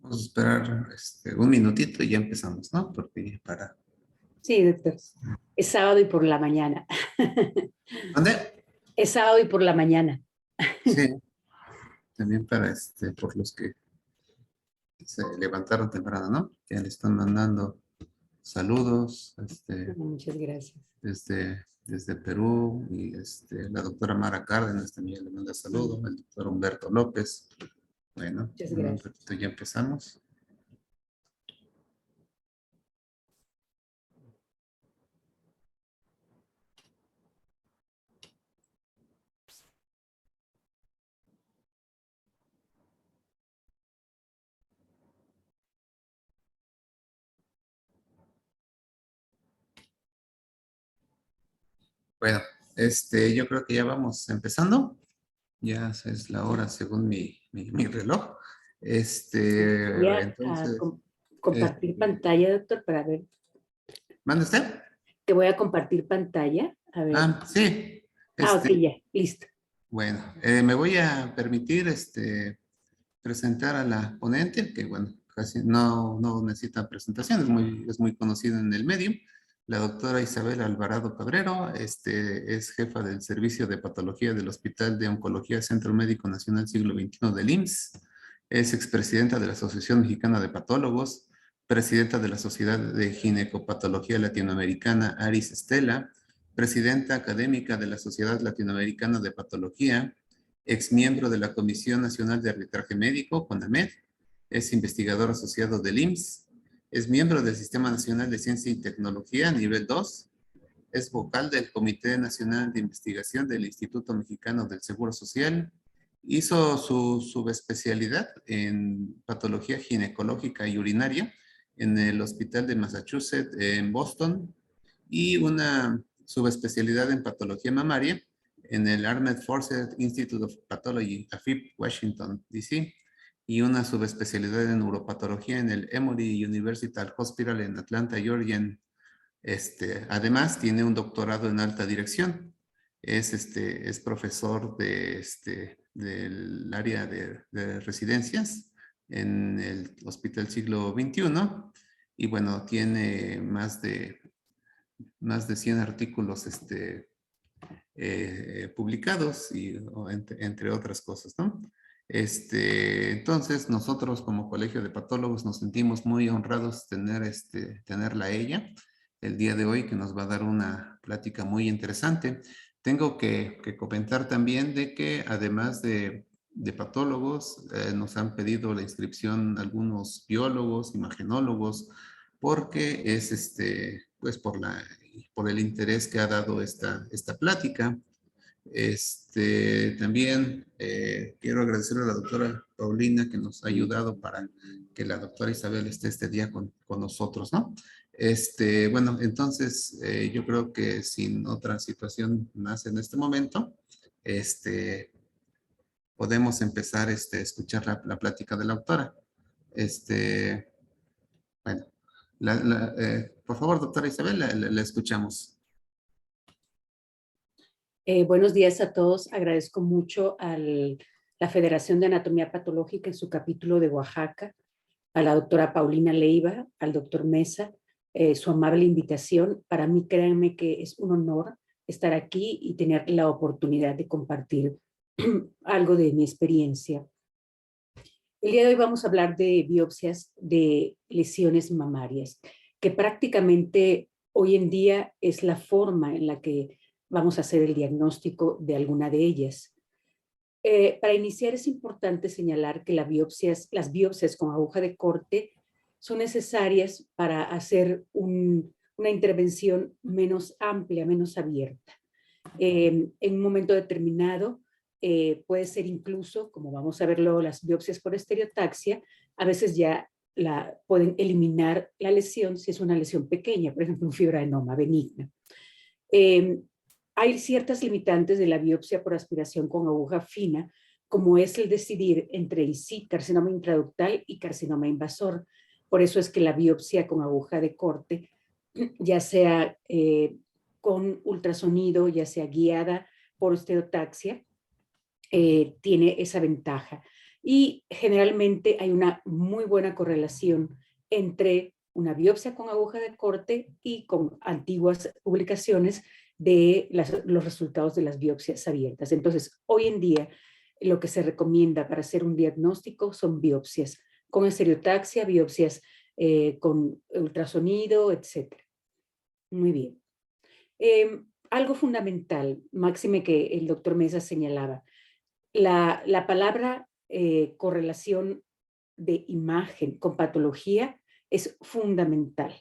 Vamos a esperar un minutito y ya empezamos, ¿no? Porque para... Sí, doctor. Es sábado y por la mañana. ¿Dónde? Es sábado y por la mañana. Sí, también para por los que se levantaron temprano, ¿no? Ya le están mandando saludos, Muchas gracias. desde Perú y la doctora Mara Cárdenas también le manda saludos, el doctor Humberto López. Bueno, Muchas un gracias. ratito ya empezamos. Bueno, yo creo que ya vamos empezando. Ya es la hora según mi reloj. Voy a Entonces, compartir pantalla, doctor, para ver. ¿manda usted? Te voy a compartir pantalla. A ver. Ah, sí. Ok, ya, listo. Bueno, me voy a permitir presentar a la ponente, que bueno, casi no necesita presentación, es muy conocida en el medio. La doctora Isabel Alvarado Cabrero, es jefa del Servicio de Patología del Hospital de Oncología Centro Médico Nacional Siglo XXI del IMSS. Es expresidenta de la Asociación Mexicana de Patólogos, presidenta de la Sociedad de Ginecopatología Latinoamericana, Aris Estela, presidenta académica de la Sociedad Latinoamericana de Patología, exmiembro de la Comisión Nacional de Arbitraje Médico, CONAMED, es investigador asociado del IMSS, es miembro del Sistema Nacional de Ciencia y Tecnología nivel 2, es vocal del Comité Nacional de Investigación del Instituto Mexicano del Seguro Social, hizo su subespecialidad en patología ginecológica y urinaria en el Hospital de Massachusetts en Boston y una subespecialidad en patología mamaria en el Armed Forces Institute of Pathology, AFIP, Washington, D.C., y una subespecialidad en neuropatología en el Emory University Hospital en Atlanta, Georgia. Además, tiene un doctorado en alta dirección. Es profesor del área de residencias en el Hospital Siglo XXI. Y bueno, tiene más de 100 artículos publicados y entre otras cosas, ¿no? Entonces, nosotros como Colegio de Patólogos nos sentimos muy honrados tenerla a ella el día de hoy, que nos va a dar una plática muy interesante. Tengo que comentar también de que además de patólogos, nos han pedido la inscripción algunos biólogos, imagenólogos, porque es pues por el interés que ha dado esta plática. También quiero agradecer a la doctora Paulina que nos ha ayudado para que la doctora Isabel esté este día con nosotros, ¿no? Bueno, entonces yo creo que sin otra situación más en este momento, podemos empezar a escuchar la plática de la autora. Bueno, por favor, doctora Isabel, la escuchamos. Buenos días a todos. Agradezco mucho a la Federación de Anatomía Patológica en su capítulo de Oaxaca, a la doctora Paulina Leiva, al doctor Mesa, su amable invitación. Para mí, créanme que es un honor estar aquí y tener la oportunidad de compartir algo de mi experiencia. El día de hoy vamos a hablar de biopsias de lesiones mamarias, que prácticamente hoy en día es la forma en la que vamos a hacer el diagnóstico de alguna de ellas. Para iniciar es importante señalar que las biopsias con aguja de corte son necesarias para hacer una intervención menos amplia, menos abierta. En un momento determinado puede ser incluso, como vamos a verlo, las biopsias por estereotaxia, a veces ya pueden eliminar la lesión si es una lesión pequeña, por ejemplo, un fibroadenoma benigna. Hay ciertas limitantes de la biopsia por aspiración con aguja fina, como es el decidir entre el sí, carcinoma intraductal y carcinoma invasor. Por eso es que la biopsia con aguja de corte, ya sea con ultrasonido, ya sea guiada por estereotaxia, tiene esa ventaja. Y generalmente hay una muy buena correlación entre una biopsia con aguja de corte y con antiguas publicaciones de los resultados de las biopsias abiertas. Entonces, hoy en día, lo que se recomienda para hacer un diagnóstico son biopsias con estereotaxia, biopsias con ultrasonido, etc. Muy bien. Algo fundamental, máxime que el doctor Mesa señalaba, la palabra correlación de imagen con patología es fundamental,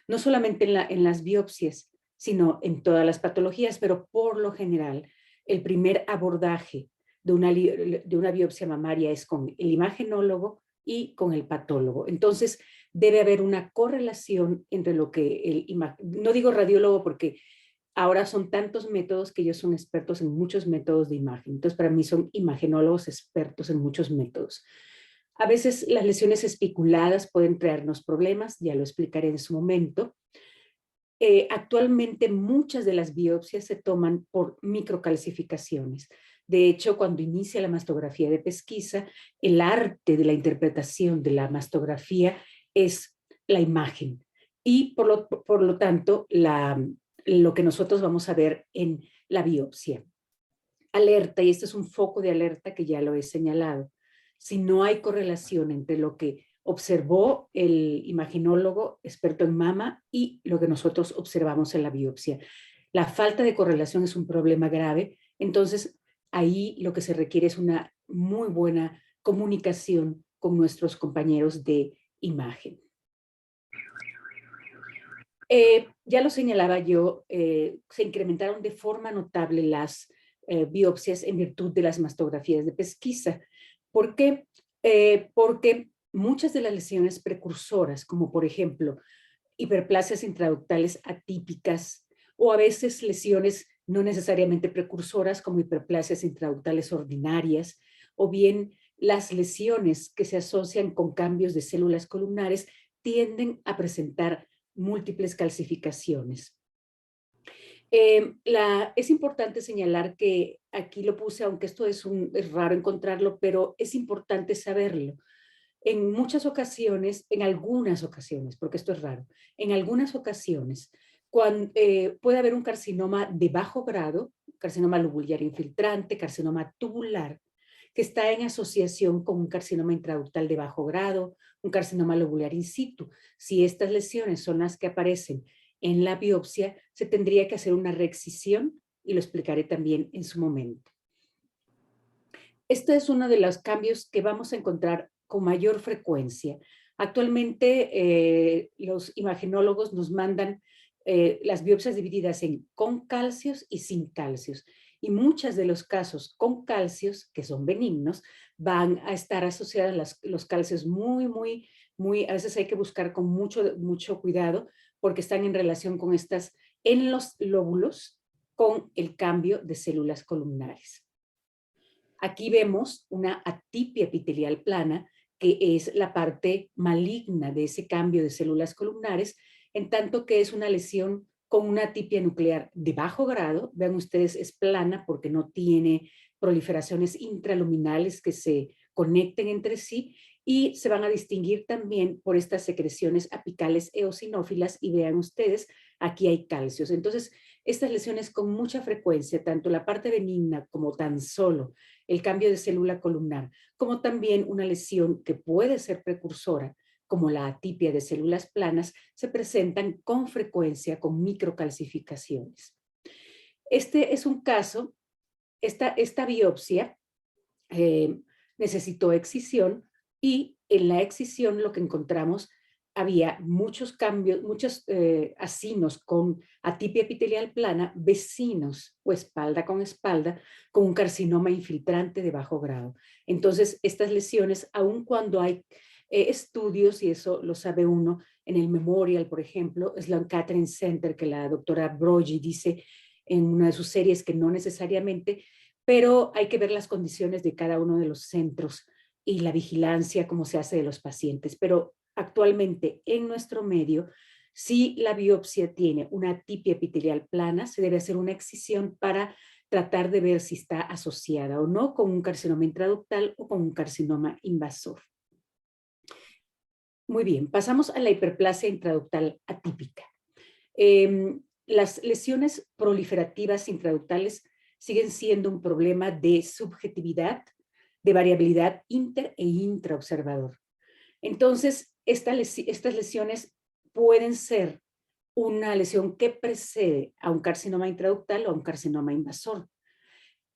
no solamente en las biopsias, sino en todas las patologías, pero por lo general el primer abordaje de una biopsia mamaria es con el imagenólogo y con el patólogo. Entonces debe haber una correlación entre lo que no digo radiólogo porque ahora son tantos métodos que ellos son expertos en muchos métodos de imagen. Entonces, para mí son imagenólogos expertos en muchos métodos. A veces las lesiones espiculadas pueden traernos problemas, ya lo explicaré en su momento. Actualmente muchas de las biopsias se toman por microcalcificaciones. De hecho, cuando inicia la mastografía de pesquisa, el arte de la interpretación de la mastografía es la imagen. Y por lo tanto, lo que nosotros vamos a ver en la biopsia. Alerta, y este es un foco de alerta que ya lo he señalado. Si no hay correlación entre lo que observó el imaginólogo experto en mama y lo que nosotros observamos en la biopsia. La falta de correlación es un problema grave, entonces ahí lo que se requiere es una muy buena comunicación con nuestros compañeros de imagen. Ya lo señalaba yo, se incrementaron de forma notable las biopsias en virtud de las mastografías de pesquisa. ¿Por qué? Porque muchas de las lesiones precursoras, como por ejemplo hiperplasias intraductales atípicas o a veces lesiones no necesariamente precursoras como hiperplasias intraductales ordinarias o bien las lesiones que se asocian con cambios de células columnares tienden a presentar múltiples calcificaciones. Es importante señalar que aquí lo puse, aunque esto es raro encontrarlo, pero es importante saberlo. En muchas ocasiones, en algunas ocasiones, porque esto es raro, en algunas ocasiones, puede haber un carcinoma de bajo grado, carcinoma lobular infiltrante, carcinoma tubular, que está en asociación con un carcinoma intraductal de bajo grado, un carcinoma lobular in situ. Si estas lesiones son las que aparecen en la biopsia, se tendría que hacer una reexcisión y lo explicaré también en su momento. Este es uno de los cambios que vamos a encontrar con mayor frecuencia. Actualmente los imagenólogos nos mandan las biopsias divididas en con calcios y sin calcios. Y muchos de los casos con calcios, que son benignos, van a estar asociados los calcios a veces hay que buscar con mucho cuidado porque están en relación con en los lóbulos con el cambio de células columnares. Aquí vemos una atipia epitelial plana, que es la parte maligna de ese cambio de células columnares, en tanto que es una lesión con una atipia nuclear de bajo grado. Vean ustedes, es plana porque no tiene proliferaciones intraluminales que se conecten entre sí y se van a distinguir también por estas secreciones apicales eosinófilas y vean ustedes, aquí hay calcios. Entonces, estas lesiones con mucha frecuencia, tanto la parte benigna como tan solo el cambio de célula columnar, como también una lesión que puede ser precursora, como la atipia de células planas, se presentan con frecuencia con microcalcificaciones. Este es un caso, esta biopsia necesitó excisión y en la excisión lo que encontramos había muchos cambios, muchos acinos con atipia epitelial plana, vecinos o espalda con un carcinoma infiltrante de bajo grado. Entonces, estas lesiones, aun cuando hay estudios, y eso lo sabe uno, en el Memorial, por ejemplo, Sloan Kettering Center, que la doctora Broggi dice en una de sus series que no necesariamente, pero hay que ver las condiciones de cada uno de los centros y la vigilancia, cómo se hace de los pacientes. Pero actualmente en nuestro medio Si la biopsia tiene una atipia epitelial plana, se debe hacer una excisión para tratar de ver si está asociada o no con un carcinoma intraductal o con un carcinoma invasor. Muy bien, pasamos a la hiperplasia intraductal atípica. Las lesiones proliferativas intraductales siguen siendo un problema de subjetividad, de variabilidad inter e intraobservador. Entonces, estas lesiones pueden ser una lesión que precede a un carcinoma intraductal o a un carcinoma invasor.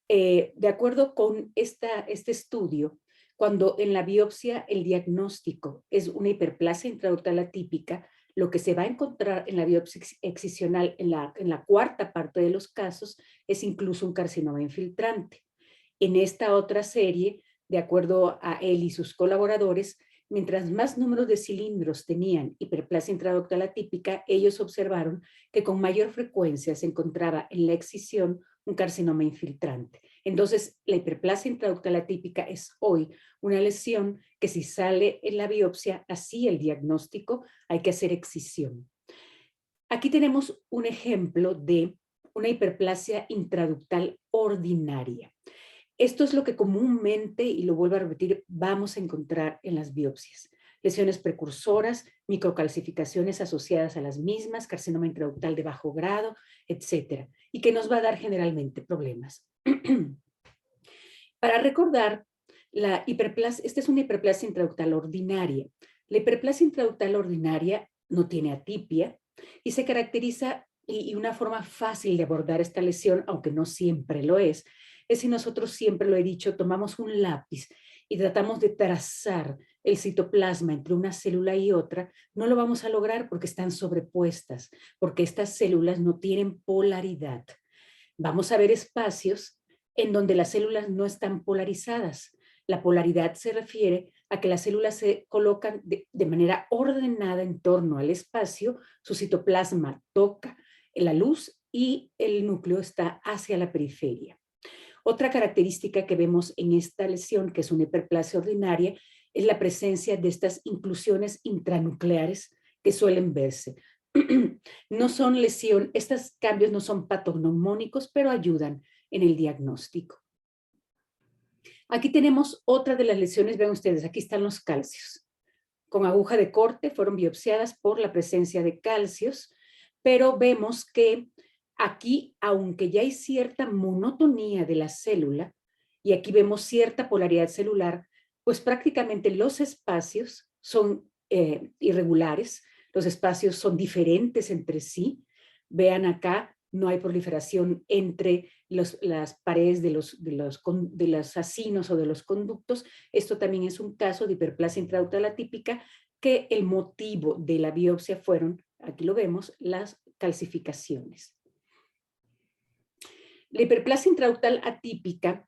De acuerdo con este estudio, cuando en la biopsia el diagnóstico es una hiperplasia intraductal atípica, lo que se va a encontrar en la biopsia excisional en la cuarta parte de los casos es incluso un carcinoma infiltrante. En esta otra serie, de acuerdo a él y sus colaboradores, mientras más números de cilindros tenían hiperplasia intraductal atípica, ellos observaron que con mayor frecuencia se encontraba en la excisión un carcinoma infiltrante. Entonces, la hiperplasia intraductal atípica es hoy una lesión que si sale en la biopsia, así el diagnóstico, hay que hacer excisión. Aquí tenemos un ejemplo de una hiperplasia intraductal ordinaria. Esto es lo que comúnmente, y lo vuelvo a repetir, vamos a encontrar en las biopsias. Lesiones precursoras, microcalcificaciones asociadas a las mismas, carcinoma intraductal de bajo grado, etcétera, y que nos va a dar generalmente problemas. Para recordar, esta es una hiperplasia intraductal ordinaria. La hiperplasia intraductal ordinaria no tiene atipia y se caracteriza, y una forma fácil de abordar esta lesión, aunque no siempre lo es si nosotros, siempre lo he dicho, tomamos un lápiz y tratamos de trazar el citoplasma entre una célula y otra, no lo vamos a lograr porque están sobrepuestas, porque estas células no tienen polaridad. Vamos a ver espacios en donde las células no están polarizadas. La polaridad se refiere a que las células se colocan de manera ordenada en torno al espacio, su citoplasma toca la luz y el núcleo está hacia la periferia. Otra característica que vemos en esta lesión, que es una hiperplasia ordinaria, es la presencia de estas inclusiones intranucleares que suelen verse. No son estos cambios no son patognomónicos, pero ayudan en el diagnóstico. Aquí tenemos otra de las lesiones, vean ustedes, aquí están los calcios. Con aguja de corte fueron biopsiadas por la presencia de calcios, pero vemos que aquí, aunque ya hay cierta monotonía de la célula, y aquí vemos cierta polaridad celular, pues prácticamente los espacios son irregulares, los espacios son diferentes entre sí. Vean acá, no hay proliferación entre las paredes de los acinos o de los conductos. Esto también es un caso de hiperplasia intraductal atípica, que el motivo de la biopsia fueron, aquí lo vemos, las calcificaciones. La hiperplasia intraductal atípica,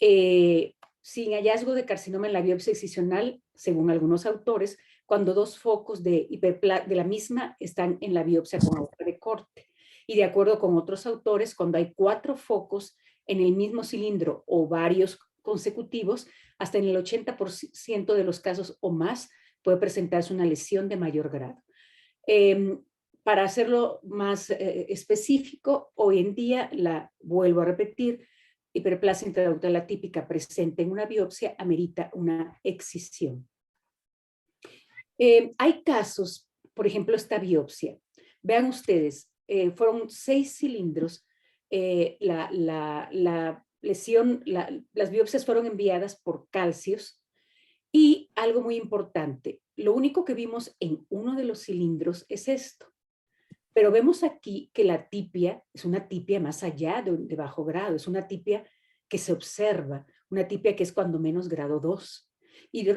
sin hallazgo de carcinoma en la biopsia excisional, según algunos autores, cuando dos focos de la misma están en la biopsia con aguja de corte. Y de acuerdo con otros autores, cuando hay 4 focos en el mismo cilindro o varios consecutivos, hasta en el 80% de los casos o más puede presentarse una lesión de mayor grado. Para hacerlo más específico, hoy en día, vuelvo a repetir, hiperplasia intraductal atípica presente en una biopsia amerita una excisión. Hay casos, por ejemplo, esta biopsia. Vean ustedes, fueron 6 cilindros. La lesión, las biopsias fueron enviadas por calcios. Y algo muy importante, lo único que vimos en uno de los cilindros es esto. Pero vemos aquí que la atipia es una atipia más allá de bajo grado, es una atipia que se observa, una atipia que es cuando menos grado 2. Y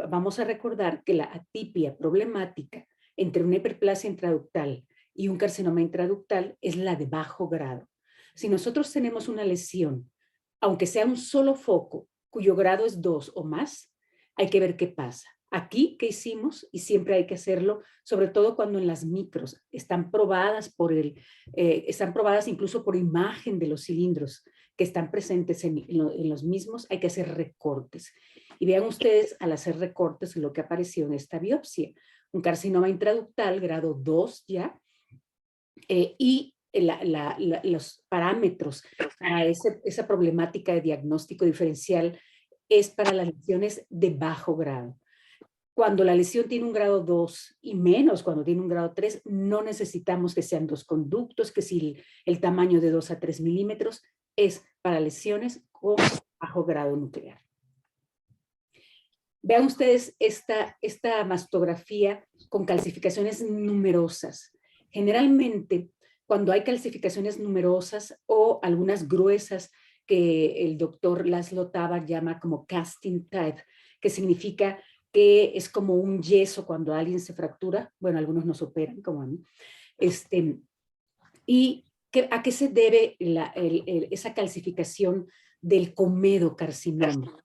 vamos a recordar que la atipia problemática entre una hiperplasia intraductal y un carcinoma intraductal es la de bajo grado. Si nosotros tenemos una lesión, aunque sea un solo foco, cuyo grado es 2 o más, hay que ver qué pasa. Aquí, ¿qué hicimos? Y siempre hay que hacerlo, sobre todo cuando en las micros están probadas están probadas incluso por imagen de los cilindros que están presentes en los mismos, hay que hacer recortes. Y vean ustedes, al hacer recortes, lo que apareció en esta biopsia. un carcinoma intraductal grado 2 ya, y los parámetros para esa problemática de diagnóstico diferencial es para las lesiones de bajo grado. Cuando la lesión tiene un grado 2 y menos cuando tiene un grado 3, no necesitamos que sean 2 conductos, que si el tamaño de 2 a 3 milímetros es para lesiones con bajo grado nuclear. Vean ustedes esta mastografía con calcificaciones numerosas. Generalmente, cuando hay calcificaciones numerosas o algunas gruesas que el doctor Laszlo Tabar llama como casting type, que significa que es como un yeso cuando alguien se fractura. Bueno, algunos nos operan, como a mí. ¿Y a qué se debe esa calcificación del comedocarcinoma?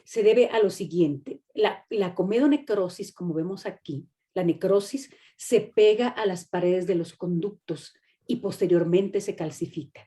Se debe a lo siguiente. La comedonecrosis, como vemos aquí, la necrosis se pega a las paredes de los conductos y posteriormente se calcifica.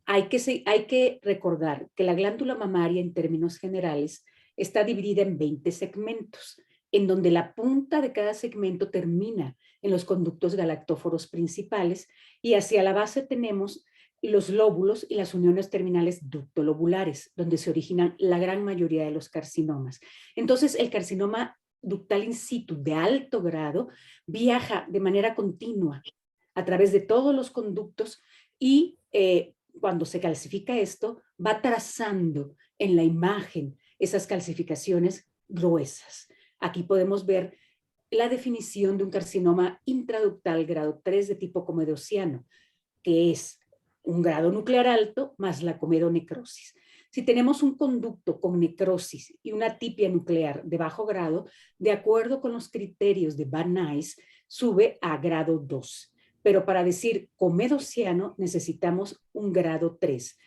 Hay que recordar que la glándula mamaria, en términos generales, está dividida en 20 segmentos, en donde la punta de cada segmento termina en los conductos galactóforos principales y hacia la base tenemos los lóbulos y las uniones terminales ductolobulares, donde se originan la gran mayoría de los carcinomas. Entonces, el carcinoma ductal in situ de alto grado viaja de manera continua a través de todos los conductos y cuando se calcifica esto, va trazando en la imagen esas calcificaciones gruesas. Aquí podemos ver la definición de un carcinoma intraductal grado 3 de tipo comedociano, que es un grado nuclear alto más la comedonecrosis. Si tenemos un conducto con necrosis y una atipia nuclear de bajo grado, de acuerdo con los criterios de Van Nuys, sube a grado 2. Pero para decir comedociano necesitamos un grado 3.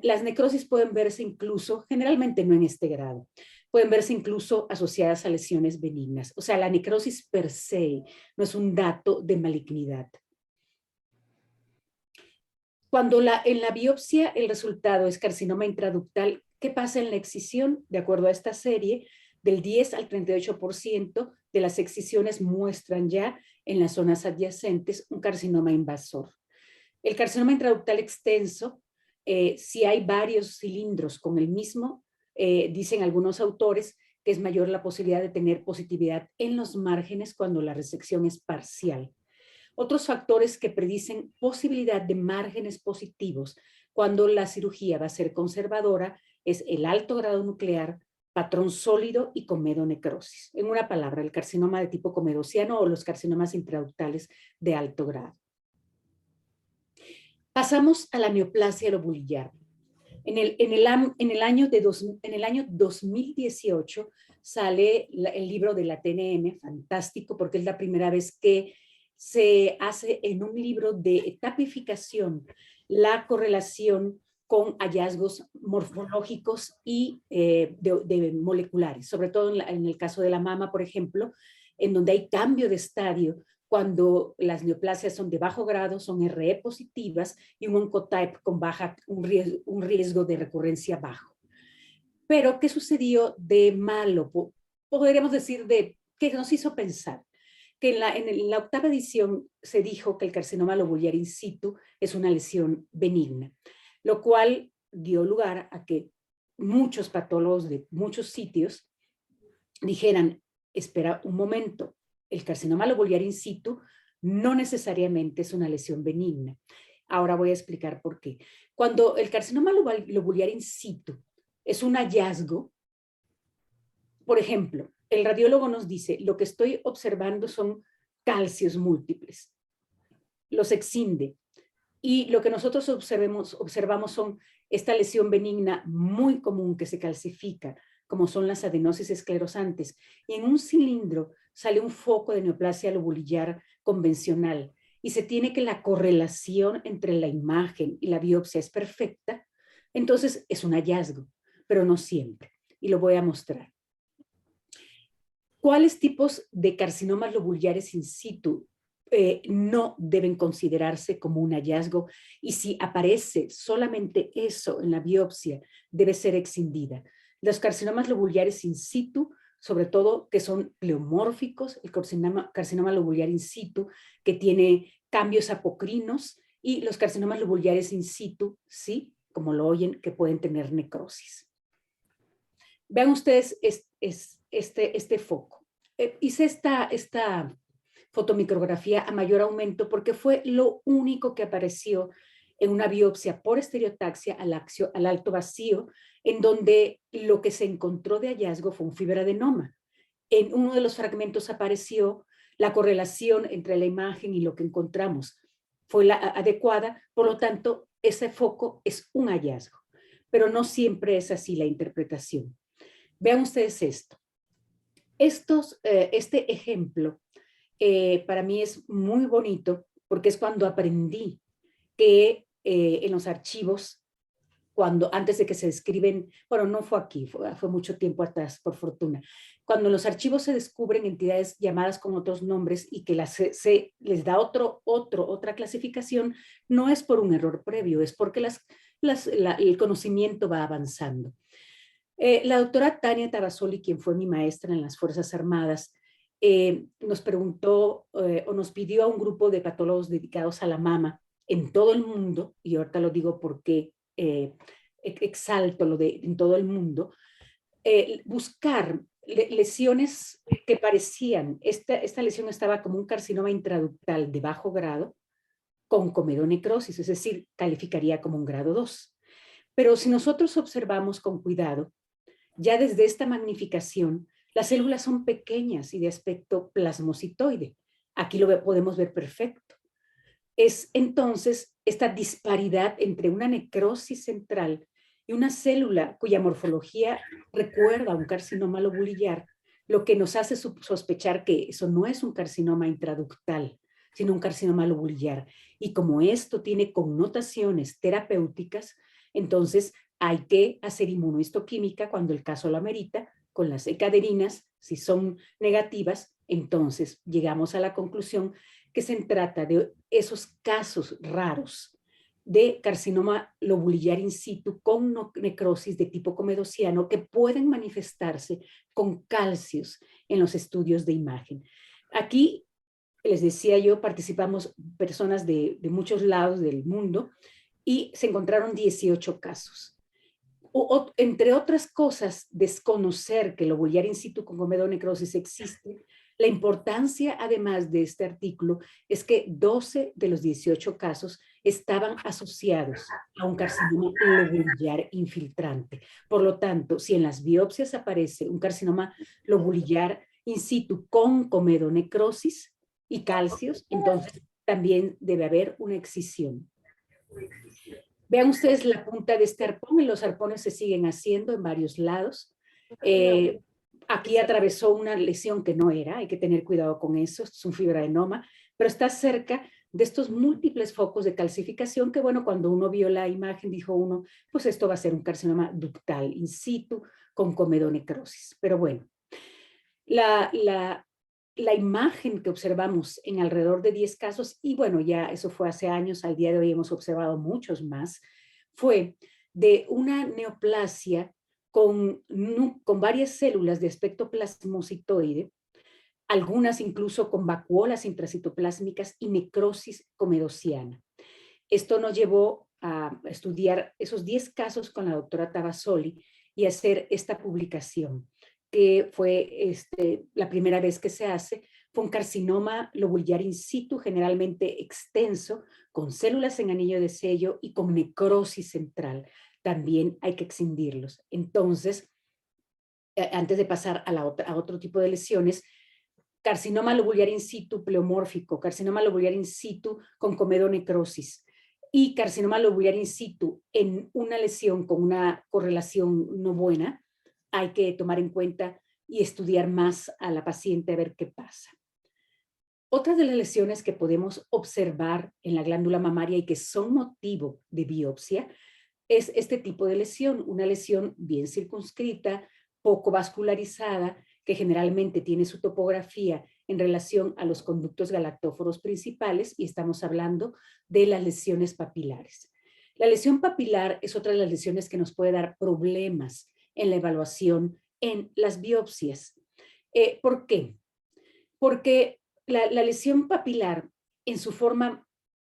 Las necrosis pueden verse incluso, generalmente no en este grado, pueden verse incluso asociadas a lesiones benignas. O sea, la necrosis per se no es un dato de malignidad. Cuando en la biopsia el resultado es carcinoma intraductal, ¿qué pasa en la excisión? De acuerdo a esta serie, del 10 al 38% de las excisiones muestran ya en las zonas adyacentes un carcinoma invasor. El carcinoma intraductal extenso, si hay varios cilindros con el mismo, dicen algunos autores que es mayor la posibilidad de tener positividad en los márgenes cuando la resección es parcial. Otros factores que predicen posibilidad de márgenes positivos cuando la cirugía va a ser conservadora es el alto grado nuclear, patrón sólido y comedonecrosis. En una palabra, el carcinoma de tipo comedociano o los carcinomas intraductales de alto grado. Pasamos a la neoplasia lobulillar. En el año 2018 sale el libro de la TNM, fantástico, porque es la primera vez que se hace en un libro de tapificación la correlación con hallazgos morfológicos y de moleculares, sobre todo en el caso de la mama, por ejemplo, en donde hay cambio de estadio cuando las neoplasias son de bajo grado, son RE positivas y un oncotype con un riesgo de recurrencia bajo. Pero, ¿qué sucedió de malo? Podríamos decir que nos hizo pensar que en la octava edición se dijo que el carcinoma lobulillar in situ es una lesión benigna, lo cual dio lugar a que muchos patólogos de muchos sitios dijeran, espera un momento, el carcinoma lobulillar in situ no necesariamente es una lesión benigna. Ahora voy a explicar por qué. Cuando el carcinoma lobulillar in situ es un hallazgo, por ejemplo, el radiólogo nos dice, lo que estoy observando son calcios múltiples, los excinde, y lo que nosotros observamos son esta lesión benigna muy común que se calcifica, como son las adenosis esclerosantes, y en un cilindro sale un foco de neoplasia lobulillar convencional, y se tiene que la correlación entre la imagen y la biopsia es perfecta, entonces es un hallazgo, pero no siempre, y lo voy a mostrar. ¿Cuáles tipos de carcinomas lobulillares in situ no deben considerarse como un hallazgo? Y si aparece solamente eso en la biopsia, debe ser excindida. Los carcinomas lobulillares in situ sobre todo que son pleomórficos, el carcinoma lobular in situ, que tiene cambios apocrinos, y los carcinomas lobulares in situ, sí, como lo oyen, que pueden tener necrosis. Vean ustedes este foco. Hice esta fotomicrografía a mayor aumento porque fue lo único que apareció en una biopsia por estereotaxia al alto vacío, en donde lo que se encontró de hallazgo fue un fibroadenoma. En uno de los fragmentos apareció la correlación entre la imagen y lo que encontramos fue la adecuada, por lo tanto, ese foco es un hallazgo, pero no siempre es así la interpretación. Vean ustedes esto. Este ejemplo para mí es muy bonito porque es cuando aprendí que en los archivos, antes de que se describen, bueno, no fue aquí, fue mucho tiempo atrás, por fortuna, cuando en los archivos se descubren entidades llamadas con otros nombres y que se les da otra clasificación, no es por un error previo, es porque el conocimiento va avanzando. La doctora Tania Tavasoli, quien fue mi maestra en las Fuerzas Armadas, nos preguntó o nos pidió a un grupo de patólogos dedicados a la mama en todo el mundo, y ahorita lo digo porque exalto lo de en todo el mundo, buscar lesiones que parecían, esta lesión estaba como un carcinoma intraductal de bajo grado con comedonecrosis, es decir, calificaría como un grado 2. Pero si nosotros observamos con cuidado, ya desde esta magnificación, las células son pequeñas y de aspecto plasmocitoide. Aquí lo podemos ver perfecto. Es entonces esta disparidad entre una necrosis central y una célula cuya morfología recuerda a un carcinoma lobulillar, lo que nos hace sospechar que eso no es un carcinoma intraductal, sino un carcinoma lobulillar. Y como esto tiene connotaciones terapéuticas, entonces hay que hacer inmunohistoquímica cuando el caso lo amerita, con las ecaderinas, si son negativas, entonces llegamos a la conclusión que se trata de esos casos raros de carcinoma lobulillar in situ con necrosis de tipo comedociano que pueden manifestarse con calcios en los estudios de imagen. Aquí, les decía yo, participamos personas de muchos lados del mundo y se encontraron 18 casos. Entre otras cosas, desconocer que el lobulillar in situ con comedonecrosis existe. La importancia, además de este artículo, es que 12 de los 18 casos estaban asociados a un carcinoma lobulillar infiltrante. Por lo tanto, si en las biopsias aparece un carcinoma lobulillar in situ con comedonecrosis y calcios, entonces también debe haber una excisión. Vean ustedes la punta de este arpón, y los arpones se siguen haciendo en varios lados. Aquí atravesó una lesión que no era, hay que tener cuidado con eso, es un fibroadenoma, pero está cerca de estos múltiples focos de calcificación que, bueno, cuando uno vio la imagen, dijo uno, pues esto va a ser un carcinoma ductal in situ con comedonecrosis. Pero bueno, la imagen que observamos en alrededor de 10 casos, y bueno, ya eso fue hace años, al día de hoy hemos observado muchos más, fue de una neoplasia con varias células de aspecto plasmocitoide, algunas incluso con vacuolas intracitoplásmicas y necrosis comedociana. Esto nos llevó a estudiar esos 10 casos con la doctora Tavasoli y hacer esta publicación, que fue la primera vez que se hace. Fue un carcinoma lobulillar in situ, generalmente extenso, con células en anillo de sello y con necrosis central. También hay que excindirlos. Entonces, antes de pasar a otro tipo de lesiones, carcinoma lobulillar in situ pleomórfico, carcinoma lobulillar in situ con comedonecrosis y carcinoma lobulillar in situ en una lesión con una correlación no buena, hay que tomar en cuenta y estudiar más a la paciente a ver qué pasa. Otra de las lesiones que podemos observar en la glándula mamaria y que son motivo de biopsia es este tipo de lesión, una lesión bien circunscrita, poco vascularizada, que generalmente tiene su topografía en relación a los conductos galactóforos principales, y estamos hablando de las lesiones papilares. La lesión papilar es otra de las lesiones que nos puede dar problemas en la evaluación en las biopsias. ¿Por qué? Porque la lesión papilar en su forma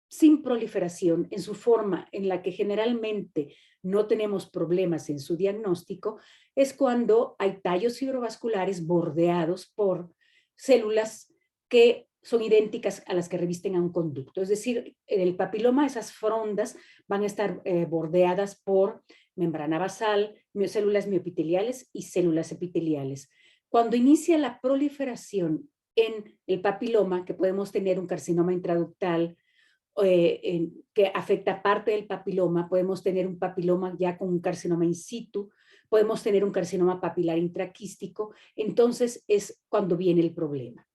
sin proliferación, en su forma en la que generalmente no tenemos problemas en su diagnóstico, es cuando hay tallos fibrovasculares bordeados por células que son idénticas a las que revisten a un conducto. Es decir, en el papiloma esas frondas van a estar bordeadas por membrana basal, células miopiteliales y células epiteliales. Cuando inicia la proliferación en el papiloma, que podemos tener un carcinoma intraductal, que afecta parte del papiloma, podemos tener un papiloma ya con un carcinoma in situ, podemos tener un carcinoma papilar intraquístico, entonces es cuando viene el problema.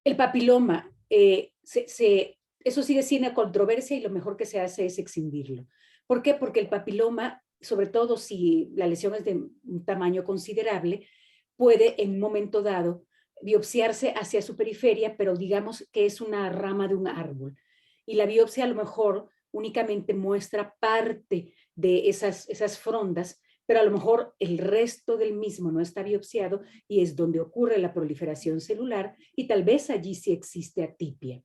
El papiloma, eso sigue siendo controversia y lo mejor que se hace es excindirlo. ¿Por qué? Porque el papiloma, sobre todo si la lesión es de un tamaño considerable, puede en un momento dado biopsiarse hacia su periferia, pero digamos que es una rama de un árbol. Y la biopsia a lo mejor únicamente muestra parte de esas frondas, pero a lo mejor el resto del mismo no está biopsiado y es donde ocurre la proliferación celular y tal vez allí sí existe atipia.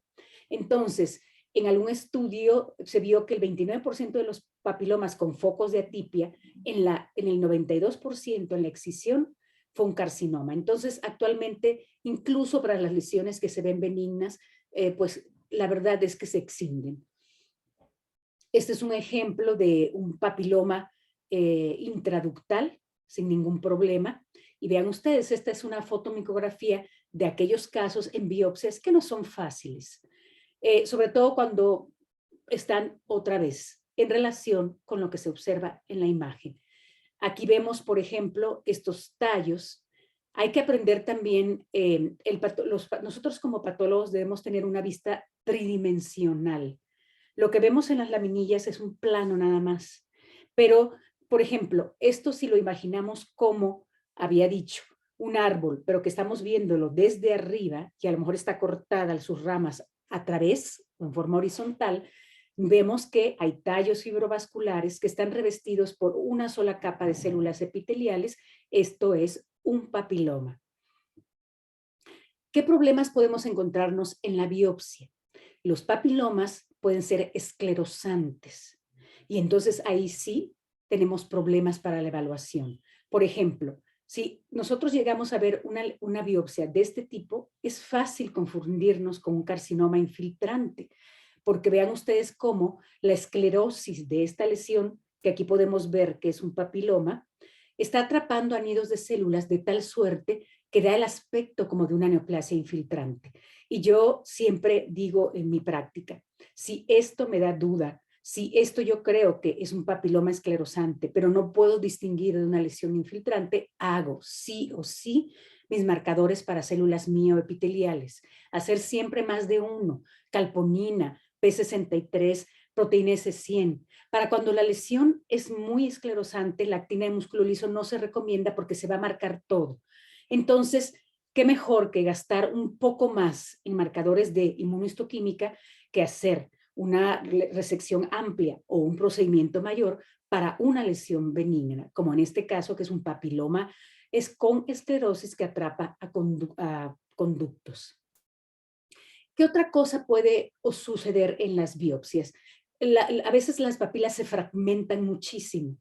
Entonces, en algún estudio se vio que el 29% de los papilomas con focos de atipia, en el 92% en la excisión, fue un carcinoma. Entonces, actualmente, incluso para las lesiones que se ven benignas, pues la verdad es que se extinguen. Este es un ejemplo de un papiloma intraductal sin ningún problema. Y vean ustedes, esta es una fotomicografía de aquellos casos en biopsias que no son fáciles, sobre todo cuando están otra vez en relación con lo que se observa en la imagen. Aquí vemos, por ejemplo, estos tallos. Hay que aprender también, nosotros como patólogos debemos tener una vista tridimensional. Lo que vemos en las laminillas es un plano nada más. Pero, por ejemplo, esto si lo imaginamos como había dicho, un árbol, pero que estamos viéndolo desde arriba, que a lo mejor está cortada sus ramas a través o en forma horizontal, vemos que hay tallos fibrovasculares que están revestidos por una sola capa de células epiteliales. Esto es un papiloma. ¿Qué problemas podemos encontrarnos en la biopsia? Los papilomas pueden ser esclerosantes y entonces ahí sí tenemos problemas para la evaluación. Por ejemplo, si nosotros llegamos a ver una biopsia de este tipo, es fácil confundirnos con un carcinoma infiltrante, porque vean ustedes cómo la esclerosis de esta lesión, que aquí podemos ver que es un papiloma, está atrapando anillos de células de tal suerte que da el aspecto como de una neoplasia infiltrante. Y yo siempre digo en mi práctica, si esto me da duda, si esto yo creo que es un papiloma esclerosante, pero no puedo distinguir de una lesión infiltrante, hago sí o sí mis marcadores para células mioepiteliales. Hacer siempre más de uno, calponina, P63, proteína S100. Para cuando la lesión es muy esclerosante, la actina de músculo liso no se recomienda porque se va a marcar todo. Entonces, qué mejor que gastar un poco más en marcadores de inmunohistoquímica que hacer una resección amplia o un procedimiento mayor para una lesión benigna, como en este caso que es un papiloma es con esclerosis que atrapa a conductos. ¿Qué otra cosa puede suceder en las biopsias? A veces las papilas se fragmentan muchísimo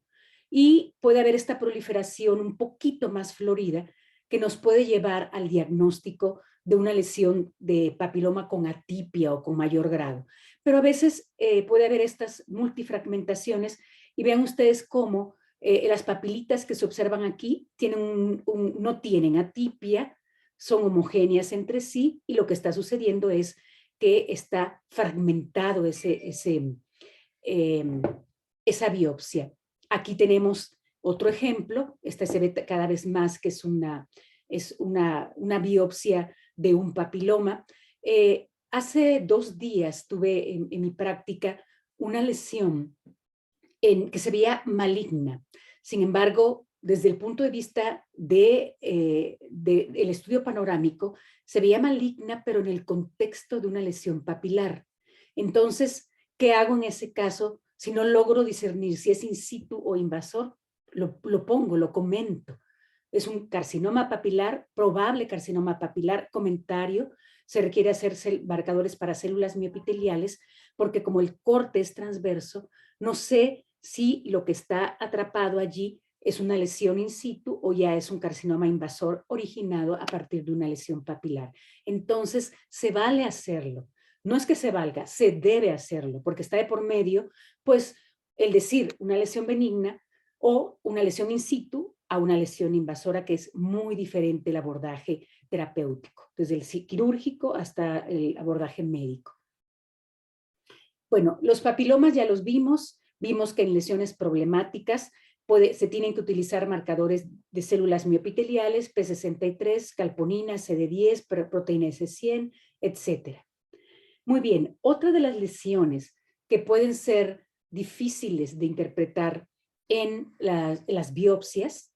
y puede haber esta proliferación un poquito más florida que nos puede llevar al diagnóstico de una lesión de papiloma con atipia o con mayor grado. Pero a veces puede haber estas multifragmentaciones y vean ustedes cómo las papilitas que se observan aquí no tienen atipia, son homogéneas entre sí y lo que está sucediendo es que está fragmentado esa biopsia. Aquí tenemos otro ejemplo, esta se ve cada vez más que es una biopsia de un papiloma. Hace 2 días tuve en mi práctica una lesión que se veía maligna. Sin embargo, desde el punto de vista del estudio panorámico, se veía maligna, pero en el contexto de una lesión papilar. Entonces, ¿qué hago en ese caso? Si no logro discernir si es in situ o invasor, lo pongo, lo comento. es un carcinoma papilar, probable carcinoma papilar, comentario, se requiere hacer marcadores para células mioepiteliales, porque como el corte es transverso, no sé si lo que está atrapado allí es una lesión in situ o ya es un carcinoma invasor originado a partir de una lesión papilar. Entonces, se vale hacerlo. No es que se valga, se debe hacerlo, porque está de por medio, pues, el decir una lesión benigna o una lesión in situ a una lesión invasora, que es muy diferente el abordaje terapéutico, desde el quirúrgico hasta el abordaje médico. Bueno, los papilomas ya los vimos que en lesiones problemáticas se tienen que utilizar marcadores de células mioepiteliales, P63, calponina, CD10, proteína S100, etc. Muy bien, otra de las lesiones que pueden ser difíciles de interpretar en las biopsias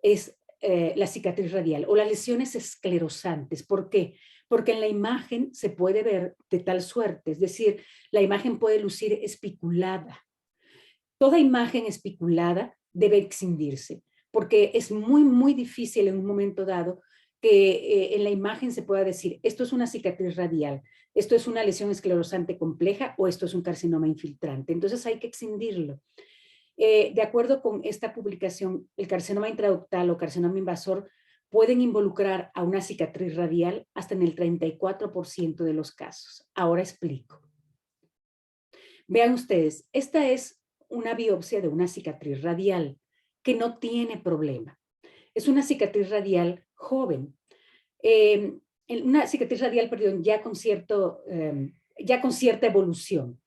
es la cicatriz radial o las lesiones esclerosantes. ¿Por qué? Porque en la imagen se puede ver de tal suerte, es decir, la imagen puede lucir espiculada. Toda imagen espiculada debe excindirse, porque es muy, muy difícil en un momento dado que en la imagen se pueda decir, esto es una cicatriz radial, esto es una lesión esclerosante compleja o esto es un carcinoma infiltrante. Entonces hay que excindirlo. De acuerdo con esta publicación, el carcinoma intraductal o carcinoma invasor pueden involucrar a una cicatriz radial hasta en el 34% de los casos. Ahora explico. Vean ustedes, esta es una biopsia de una cicatriz radial que no tiene problema. Es una cicatriz radial joven. Una cicatriz radial, perdón, ya con cierta evolución.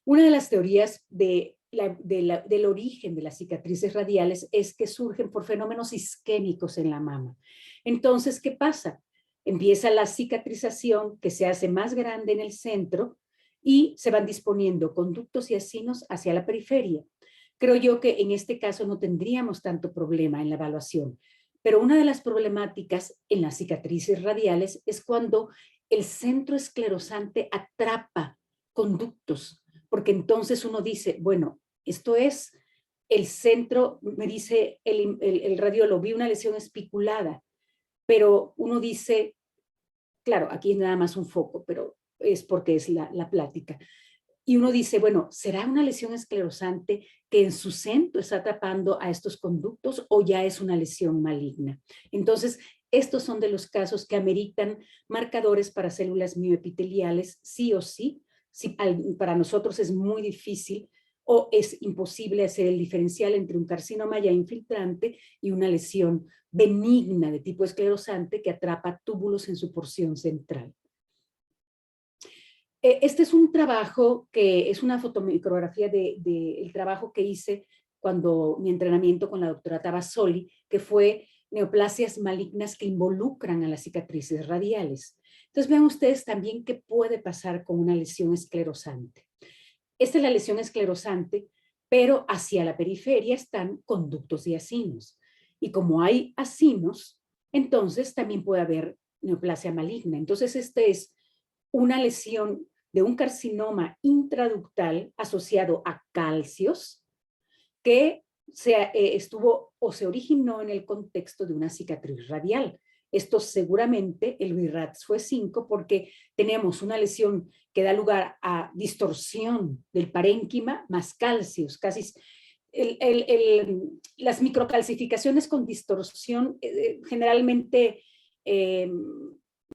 Una de las teorías del origen de las cicatrices radiales es que surgen por fenómenos isquémicos en la mama. Entonces, ¿qué pasa? Empieza la cicatrización que se hace más grande en el centro y se van disponiendo conductos y acinos hacia la periferia. Creo yo que en este caso no tendríamos tanto problema en la evaluación, pero una de las problemáticas en las cicatrices radiales es cuando el centro esclerosante atrapa conductos, porque entonces uno dice, bueno, esto es el centro, me dice el radiólogo, vi una lesión espiculada, pero uno dice, claro, aquí es nada más un foco, pero es porque es la plática. Y uno dice, bueno, ¿será una lesión esclerosante que en su centro está atrapando a estos conductos o ya es una lesión maligna? Entonces, estos son de los casos que ameritan marcadores para células mioepiteliales, sí o sí. Si para nosotros es muy difícil o es imposible hacer el diferencial entre un carcinoma ya infiltrante y una lesión benigna de tipo esclerosante que atrapa túbulos en su porción central. Este es un trabajo que es una fotomicrografía del trabajo que hice cuando mi entrenamiento con la doctora Tabasoli, que fue neoplasias malignas que involucran a las cicatrices radiales. Entonces vean ustedes también qué puede pasar con una lesión esclerosante. Esta es la lesión esclerosante, pero hacia la periferia están conductos y acinos. Y como hay acinos, entonces también puede haber neoplasia maligna. Entonces este es una lesión de un carcinoma intraductal asociado a calcios que estuvo o se originó en el contexto de una cicatriz radial. Esto seguramente el BIRATS fue 5 porque tenemos una lesión que da lugar a distorsión del parénquima más calcios, casi las microcalcificaciones con distorsión generalmente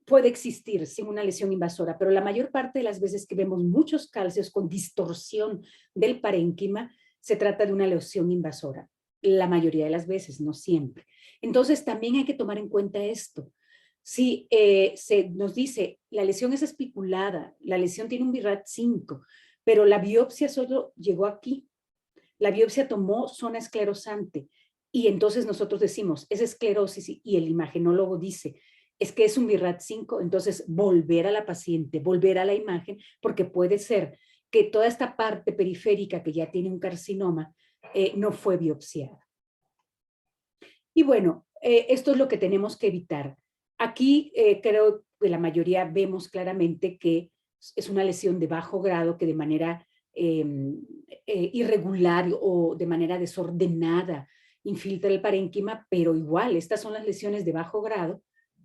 puede existir sin una lesión invasora, pero la mayor parte de las veces que vemos muchos calcios con distorsión del parénquima, se trata de una lesión invasora. La mayoría de las veces, no siempre. Entonces, también hay que tomar en cuenta esto. Si se nos dice, la lesión es espiculada, la lesión tiene un BIRAT 5, pero la biopsia solo llegó aquí. La biopsia tomó zona esclerosante y entonces nosotros decimos, es esclerosis y el imagenólogo dice, es que es un BIRAT 5, entonces volver a la paciente, volver a la imagen, porque puede ser que toda esta parte periférica que ya tiene un carcinoma no fue biopsiada. Y bueno, esto es lo que tenemos que evitar. Aquí creo que la mayoría vemos claramente que es una lesión de bajo grado que de manera irregular o de manera desordenada infiltra el parénquima, pero igual, estas son las lesiones de bajo grado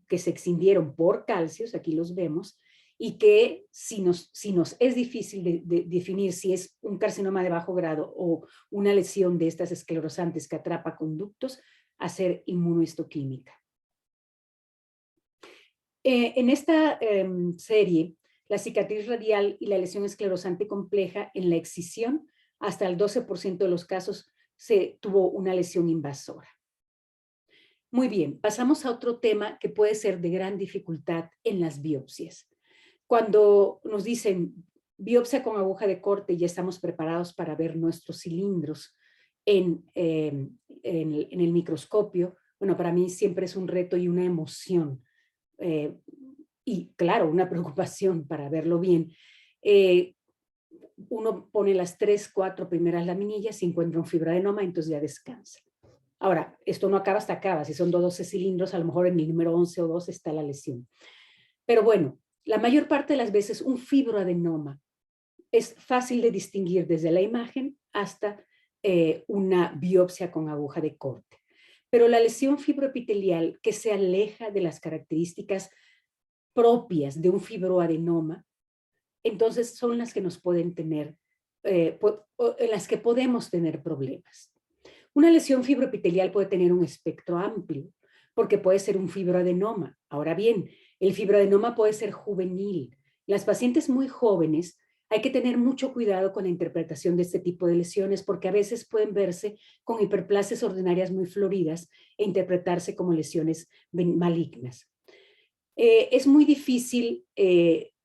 que se extendieron por calcios, aquí los vemos, y que si nos es difícil de definir si es un carcinoma de bajo grado o una lesión de estas esclerosantes que atrapa conductos, hacer inmunohistoquímica. En esta serie, la cicatriz radial y la lesión esclerosante compleja en la excisión, hasta el 12% de los casos se tuvo una lesión invasora. Muy bien, pasamos a otro tema que puede ser de gran dificultad en las biopsias. Cuando nos dicen biopsia con aguja de corte, ya estamos preparados para ver nuestros cilindros en el microscopio. Bueno, para mí siempre es un reto y una emoción. Y claro, una preocupación para verlo bien. Uno pone las 3, 4 primeras laminillas y encuentra un fibroadenoma, entonces ya descansa. Ahora, esto no acaba hasta acaba. Si son 12 cilindros, a lo mejor en el número 11 o 12 está la lesión. Pero bueno, la mayor parte de las veces un fibroadenoma es fácil de distinguir desde la imagen hasta una biopsia con aguja de corte. Pero la lesión fibroepitelial que se aleja de las características propias de un fibroadenoma, entonces son las que nos pueden tener, en las que podemos tener problemas. Una lesión fibroepitelial puede tener un espectro amplio, porque puede ser un fibroadenoma. Ahora bien, el fibroadenoma puede ser juvenil. Las pacientes muy jóvenes hay que tener mucho cuidado con la interpretación de este tipo de lesiones, porque a veces pueden verse con hiperplasias ordinarias muy floridas e interpretarse como lesiones malignas. Es muy difícil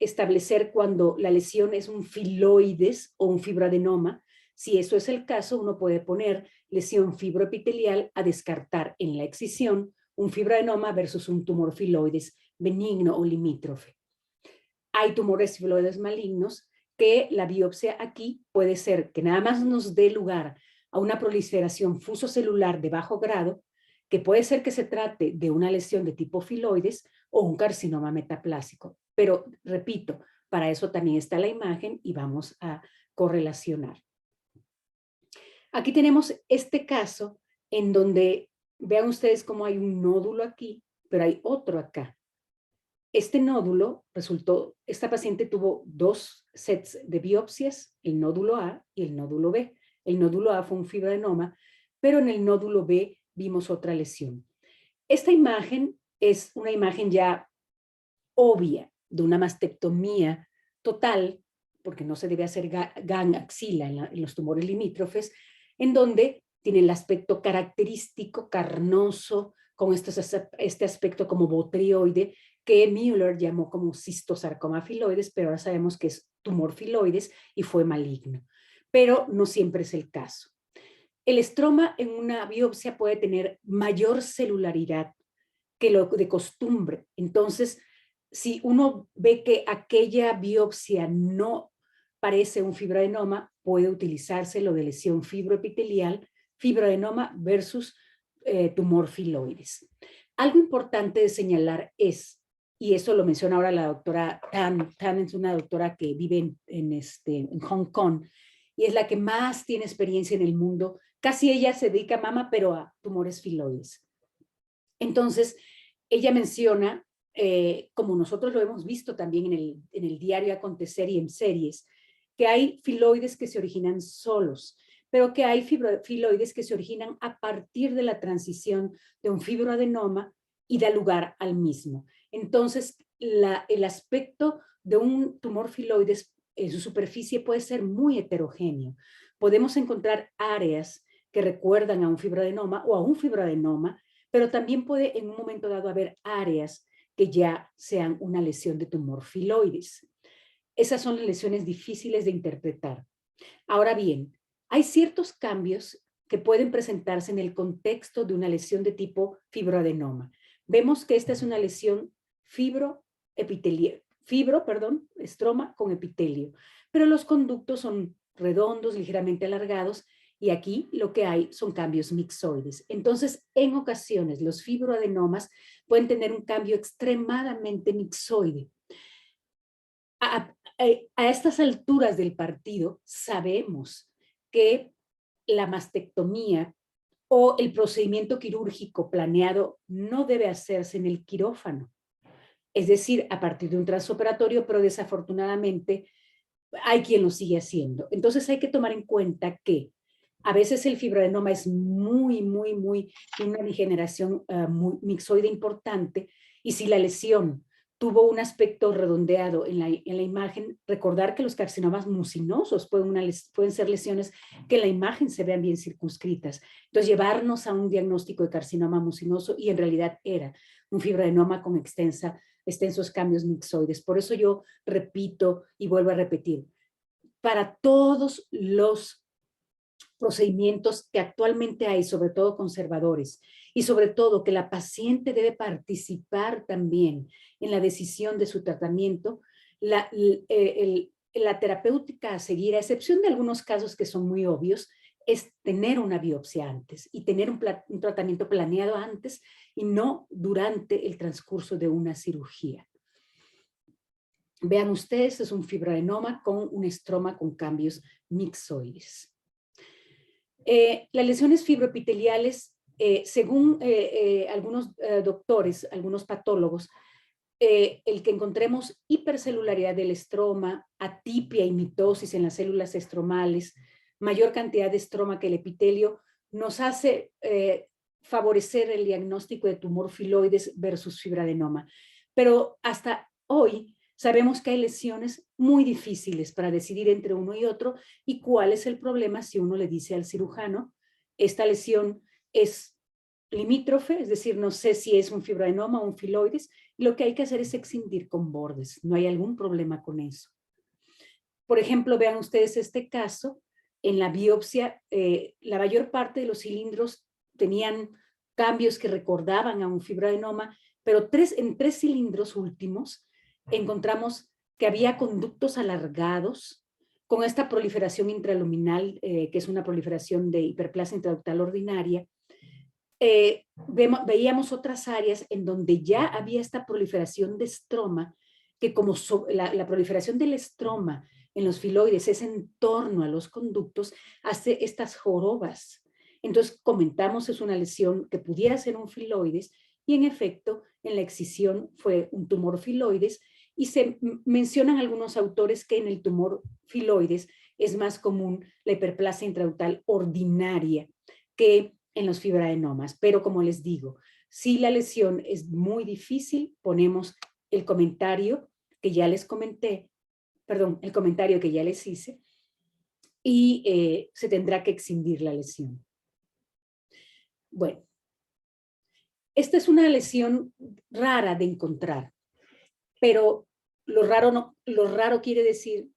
establecer cuando la lesión es un filoides o un fibroadenoma. Si eso es el caso, uno puede poner lesión fibroepitelial a descartar en la excisión un fibroadenoma versus un tumor filoides benigno o limítrofe. Hay tumores filoides malignos que la biopsia aquí puede ser que nada más nos dé lugar a una proliferación fusocelular de bajo grado, que puede ser que se trate de una lesión de tipo filoides o un carcinoma metaplásico. Pero, repito, para eso también está la imagen y vamos a correlacionar. Aquí tenemos este caso en donde, vean ustedes cómo hay un nódulo aquí, pero hay otro acá. Este nódulo resultó, esta paciente tuvo 2 sets de biopsias, el nódulo A y el nódulo B. El nódulo A fue un fibroadenoma, pero en el nódulo B vimos otra lesión. Esta imagen es una imagen ya obvia de una mastectomía total, porque no se debe hacer GAN axila en los tumores limítrofes, en donde tiene el aspecto característico, carnoso, con este aspecto como botrioide, que Müller llamó como cistosarcoma filoides, pero ahora sabemos que es tumor filoides y fue maligno. Pero no siempre es el caso. El estroma en una biopsia puede tener mayor celularidad que lo de costumbre. Entonces, si uno ve que aquella biopsia no parece un fibroadenoma, puede utilizarse lo de lesión fibroepitelial, fibroadenoma versus tumor filoides. Algo importante de señalar es, y eso lo menciona ahora la doctora Tan. Tan es una doctora que vive en Hong Kong y es la que más tiene experiencia en el mundo. Casi ella se dedica a mama, pero a tumores filoides. Entonces, ella menciona, como nosotros lo hemos visto también en el diario Acontecer y en series, que hay filoides que se originan solos, pero que hay filoides que se originan a partir de la transición de un fibroadenoma y da lugar al mismo. Entonces, el aspecto de un tumor filoides en su superficie puede ser muy heterogéneo. Podemos encontrar áreas que recuerdan a un fibroadenoma o a un fibroadenoma, pero también puede en un momento dado haber áreas que ya sean una lesión de tumor filoides. Esas son las lesiones difíciles de interpretar. Ahora bien, hay ciertos cambios que pueden presentarse en el contexto de una lesión de tipo fibroadenoma. Vemos que esta es una lesión estroma con epitelio, pero los conductos son redondos, ligeramente alargados, y aquí lo que hay son cambios mixoides. Entonces, en ocasiones, los fibroadenomas pueden tener un cambio extremadamente mixoide. A estas alturas del partido, sabemos que la mastectomía O el procedimiento quirúrgico planeado no debe hacerse en el quirófano, es decir, a partir de un transoperatorio, pero desafortunadamente hay quien lo sigue haciendo. Entonces hay que tomar en cuenta que a veces el fibroadenoma es una degeneración muy mixoide importante, y si la lesión tuvo un aspecto redondeado en la imagen, recordar que los carcinomas mucinosos pueden ser lesiones que en la imagen se vean bien circunscritas. Entonces, llevarnos a un diagnóstico de carcinoma mucinoso, y en realidad era un fibroadenoma con extensos cambios mixoides. Por eso yo repito y vuelvo a repetir, para todos los procedimientos que actualmente hay, sobre todo conservadores, y sobre todo que la paciente debe participar también en la decisión de su tratamiento, la terapéutica a seguir, a excepción de algunos casos que son muy obvios, es tener una biopsia antes y tener un tratamiento planeado antes y no durante el transcurso de una cirugía. Vean ustedes, es un fibroadenoma con un estroma con cambios mixoides. Las lesiones fibroepiteliales, según algunos doctores, algunos patólogos, el que encontremos hipercelularidad del estroma, atipia y mitosis en las células estromales, mayor cantidad de estroma que el epitelio, nos hace favorecer el diagnóstico de tumor filoides versus fibroadenoma. Pero hasta hoy sabemos que hay lesiones muy difíciles para decidir entre uno y otro, y cuál es el problema si uno le dice al cirujano, esta lesión es limítrofe, es decir, no sé si es un fibroadenoma o un filoides, y lo que hay que hacer es excindir con bordes. No hay algún problema con eso. Por ejemplo, vean ustedes este caso. En la biopsia, la mayor parte de los cilindros tenían cambios que recordaban a un fibroadenoma, pero en 3 cilindros últimos encontramos que había conductos alargados con esta proliferación intraluminal, que es una proliferación de hiperplasia intraductal ordinaria. Veíamos otras áreas en donde ya había esta proliferación de estroma, que como la proliferación del estroma en los filoides es en torno a los conductos, hace estas jorobas. Entonces comentamos, es una lesión que pudiera ser un filoides, y en efecto en la excisión fue un tumor filoides, y se mencionan algunos autores que en el tumor filoides es más común la hiperplasia intraductal ordinaria que en los fibroadenomas. Pero como les digo, si la lesión es muy difícil, ponemos el comentario que ya les comenté, perdón, el comentario que ya les hice, y se tendrá que excindir la lesión. Bueno, esta es una lesión rara de encontrar, pero lo raro no quiere decir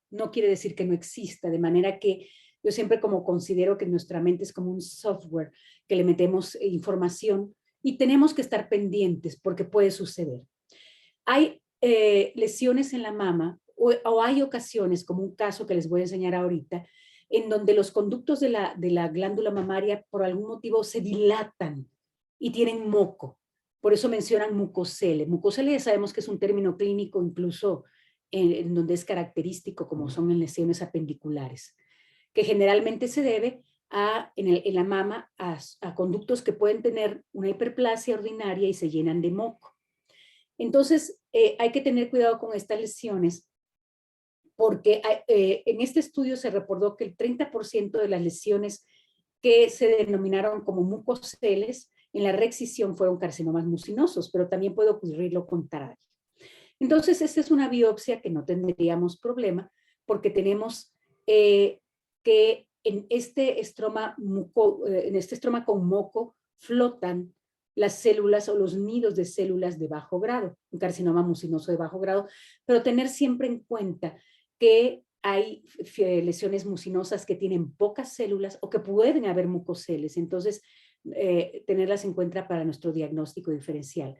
que no exista, de manera que yo siempre como considero que nuestra mente es como un software que le metemos información, y tenemos que estar pendientes porque puede suceder. Hay lesiones en la mama, o hay ocasiones, como un caso que les voy a enseñar ahorita, en donde los conductos de la glándula mamaria por algún motivo se dilatan y tienen moco. Por eso mencionan mucocele. Mucocele ya sabemos que es un término clínico, incluso en donde es característico, como son en lesiones apendiculares, que generalmente se debe en la mama a conductos que pueden tener una hiperplasia ordinaria y se llenan de moco. Entonces, hay que tener cuidado con estas lesiones, porque en este estudio se reportó que el 30% de las lesiones que se denominaron como mucoceles en la reexcisión fueron carcinomas mucinosos, pero también puede ocurrir lo contrario. Entonces, esta es una biopsia que no tendríamos problema, porque tenemos que en este estroma con moco flotan las células o los nidos de células de bajo grado, un carcinoma mucinoso de bajo grado, pero tener siempre en cuenta que hay lesiones mucinosas que tienen pocas células o que pueden haber mucoceles. Entonces, tenerlas en cuenta para nuestro diagnóstico diferencial.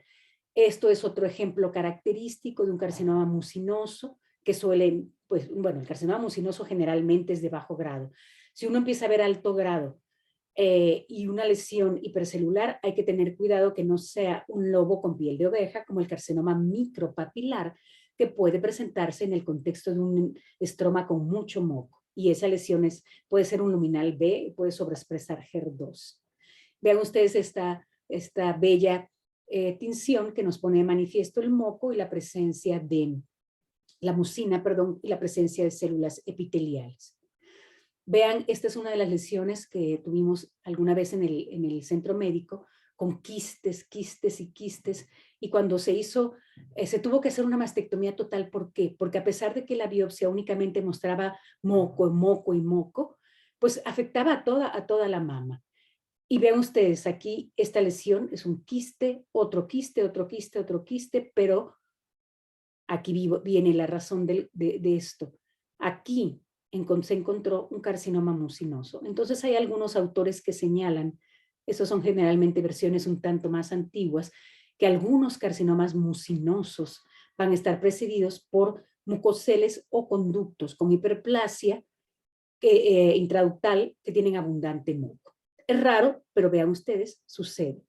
Esto es otro ejemplo característico de un carcinoma mucinoso, que suelen, pues, bueno, el carcinoma mucinoso generalmente es de bajo grado. Si uno empieza a ver alto grado y una lesión hipercelular, hay que tener cuidado que no sea un lobo con piel de oveja, como el carcinoma micropapilar, que puede presentarse en el contexto de un estroma con mucho moco. Y esa lesión puede ser un luminal B, puede sobreexpresar HER2. Vean ustedes esta bella tinción que nos pone de manifiesto el moco y la presencia de la mucina, perdón, y la presencia de células epiteliales. Vean, esta es una de las lesiones que tuvimos alguna vez en el centro médico, con quistes, quistes y quistes, y cuando se hizo, se tuvo que hacer una mastectomía total. ¿Por qué? Porque a pesar de que la biopsia únicamente mostraba moco, moco y moco, pues afectaba a toda la mama. Y vean ustedes, aquí esta lesión es un quiste, otro quiste, otro quiste, otro quiste, pero aquí viene la razón de esto. Aquí se encontró un carcinoma mucinoso. Entonces hay algunos autores que señalan, esos son generalmente versiones un tanto más antiguas, que algunos carcinomas mucinosos van a estar precedidos por mucoceles o conductos con hiperplasia intraductal que tienen abundante muco. Es raro, pero vean ustedes, sucede.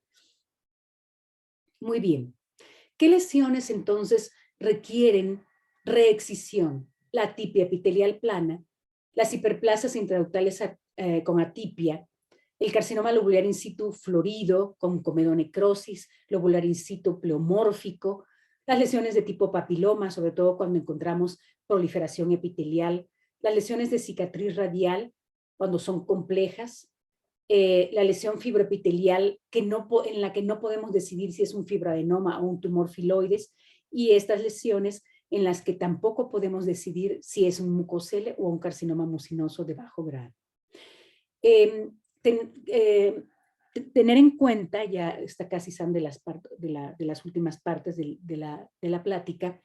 Muy bien. ¿Qué lesiones entonces requieren reexcisión? La atipia epitelial plana, las hiperplasias intraductales con atipia, el carcinoma lobular in situ florido con comedonecrosis, lobular in situ pleomórfico, las lesiones de tipo papiloma, sobre todo cuando encontramos proliferación epitelial, las lesiones de cicatriz radial cuando son complejas, la lesión fibroepitelial en la que no podemos decidir si es un fibroadenoma o un tumor filoides, y estas lesiones en las que tampoco podemos decidir si es un mucocele o un carcinoma mucinoso de bajo grado. Tener en cuenta, ya está casi Sam de las últimas partes de la plática,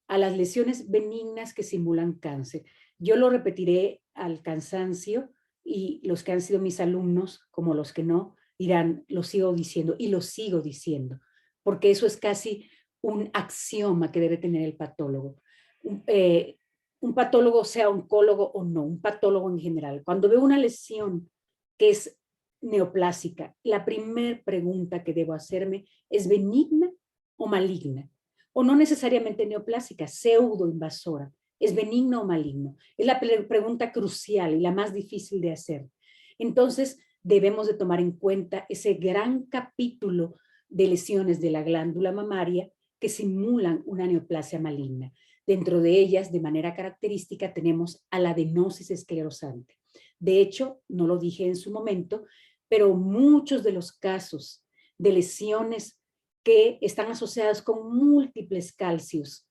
a las lesiones benignas que simulan cáncer. Yo lo repetiré al cansancio, y los que han sido mis alumnos, como los que no, dirán, lo sigo diciendo, y lo sigo diciendo, porque eso es casi un axioma que debe tener el patólogo. Un patólogo, sea oncólogo o no, un patólogo en general, cuando veo una lesión que es neoplásica, la primera pregunta que debo hacerme es benigna o maligna, o no necesariamente neoplásica, pseudoinvasora. ¿Es benigno o maligno? Es la pregunta crucial y la más difícil de hacer. Entonces, debemos de tomar en cuenta ese gran capítulo de lesiones de la glándula mamaria que simulan una neoplasia maligna. Dentro de ellas, de manera característica, tenemos a la adenosis esclerosante. De hecho, no lo dije en su momento, pero muchos de los casos de lesiones que están asociadas con múltiples calcios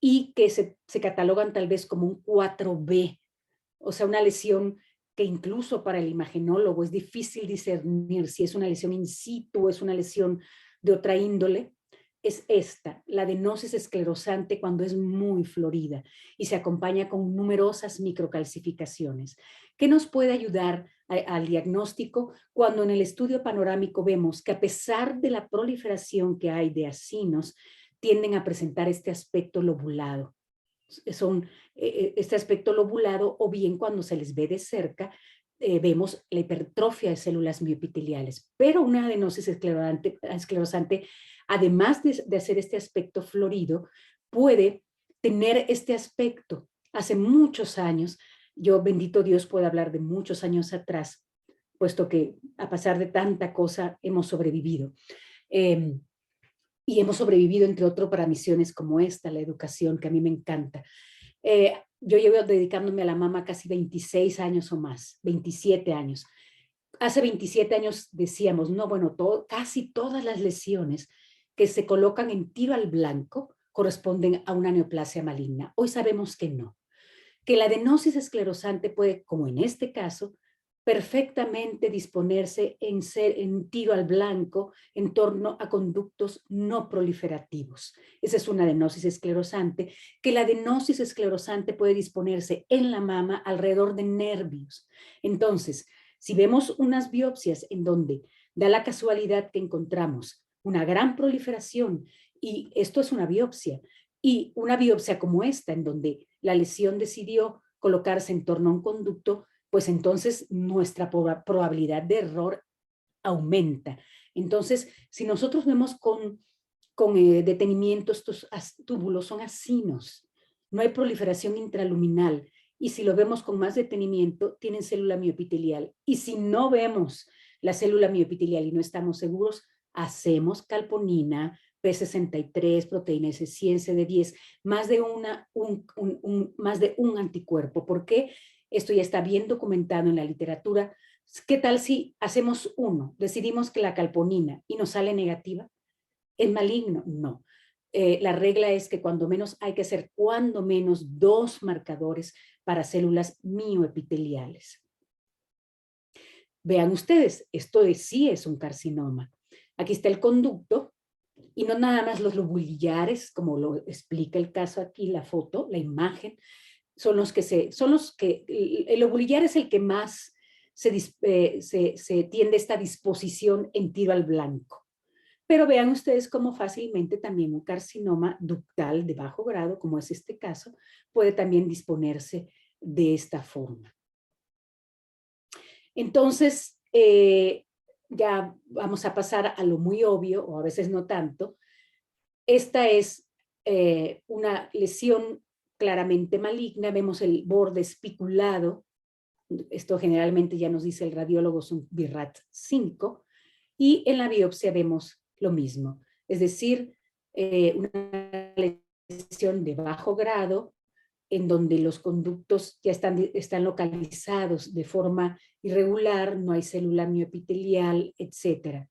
y que se catalogan tal vez como un 4B, o sea, una lesión que incluso para el imagenólogo es difícil discernir si es una lesión in situ o es una lesión de otra índole, es esta, la adenosis esclerosante, cuando es muy florida y se acompaña con numerosas microcalcificaciones. ¿Qué nos puede ayudar al diagnóstico cuando en el estudio panorámico vemos que a pesar de la proliferación que hay de acinos, tienden a presentar este aspecto lobulado? Este aspecto lobulado, o bien cuando se les ve de cerca, vemos la hipertrofia de células mioepiteliales. Pero una adenosis esclerosante, además de hacer este aspecto florido, puede tener este aspecto. Hace muchos años, yo, bendito Dios, puedo hablar de muchos años atrás, puesto que a pesar de tanta cosa hemos sobrevivido. Y hemos sobrevivido, entre otros, para misiones como esta, la educación, que a mí me encanta. Yo llevo dedicándome a la mama casi 26 años o más, 27 años. Hace 27 años decíamos, no, bueno, casi todas las lesiones que se colocan en tiro al blanco corresponden a una neoplasia maligna. Hoy sabemos que no, que la adenosis esclerosante puede, como en este caso, perfectamente disponerse en tiro al blanco en torno a conductos no proliferativos. Esa es una adenosis esclerosante, que la adenosis esclerosante puede disponerse en la mama alrededor de nervios. Entonces, si vemos unas biopsias en donde da la casualidad que encontramos una gran proliferación, y esto es una biopsia, y una biopsia como esta, en donde la lesión decidió colocarse en torno a un conducto, pues entonces nuestra probabilidad de error aumenta. Entonces, si nosotros vemos con detenimiento, estos túbulos son acinos, no hay proliferación intraluminal, y si lo vemos con más detenimiento, tienen célula mioepitelial. Y si no vemos la célula mioepitelial y no estamos seguros, hacemos calponina, P63, proteína S100, CD10, más de un anticuerpo. ¿Por qué? Esto ya está bien documentado en la literatura. ¿Qué tal si hacemos uno? Decidimos que la calponina y nos sale negativa. ¿Es maligno? No. La regla es que cuando menos hay que hacer cuando menos 2 marcadores para células mioepiteliales. Vean ustedes, esto sí es un carcinoma. Aquí está el conducto y no nada más los lobulillares, como lo explica el caso aquí, la foto, la imagen, el lobulillar es el que más se tiende esta disposición en tiro al blanco. Pero vean ustedes cómo fácilmente también un carcinoma ductal de bajo grado, como es este caso, puede también disponerse de esta forma. Entonces, ya vamos a pasar a lo muy obvio, o a veces no tanto. Esta es una lesión claramente maligna. Vemos el borde espiculado. Esto generalmente ya nos dice el radiólogo, es un BIRAT 5. Y en la biopsia vemos lo mismo. Es decir, una lesión de bajo grado en donde los conductos ya están localizados de forma irregular, no hay célula mioepitelial, etc.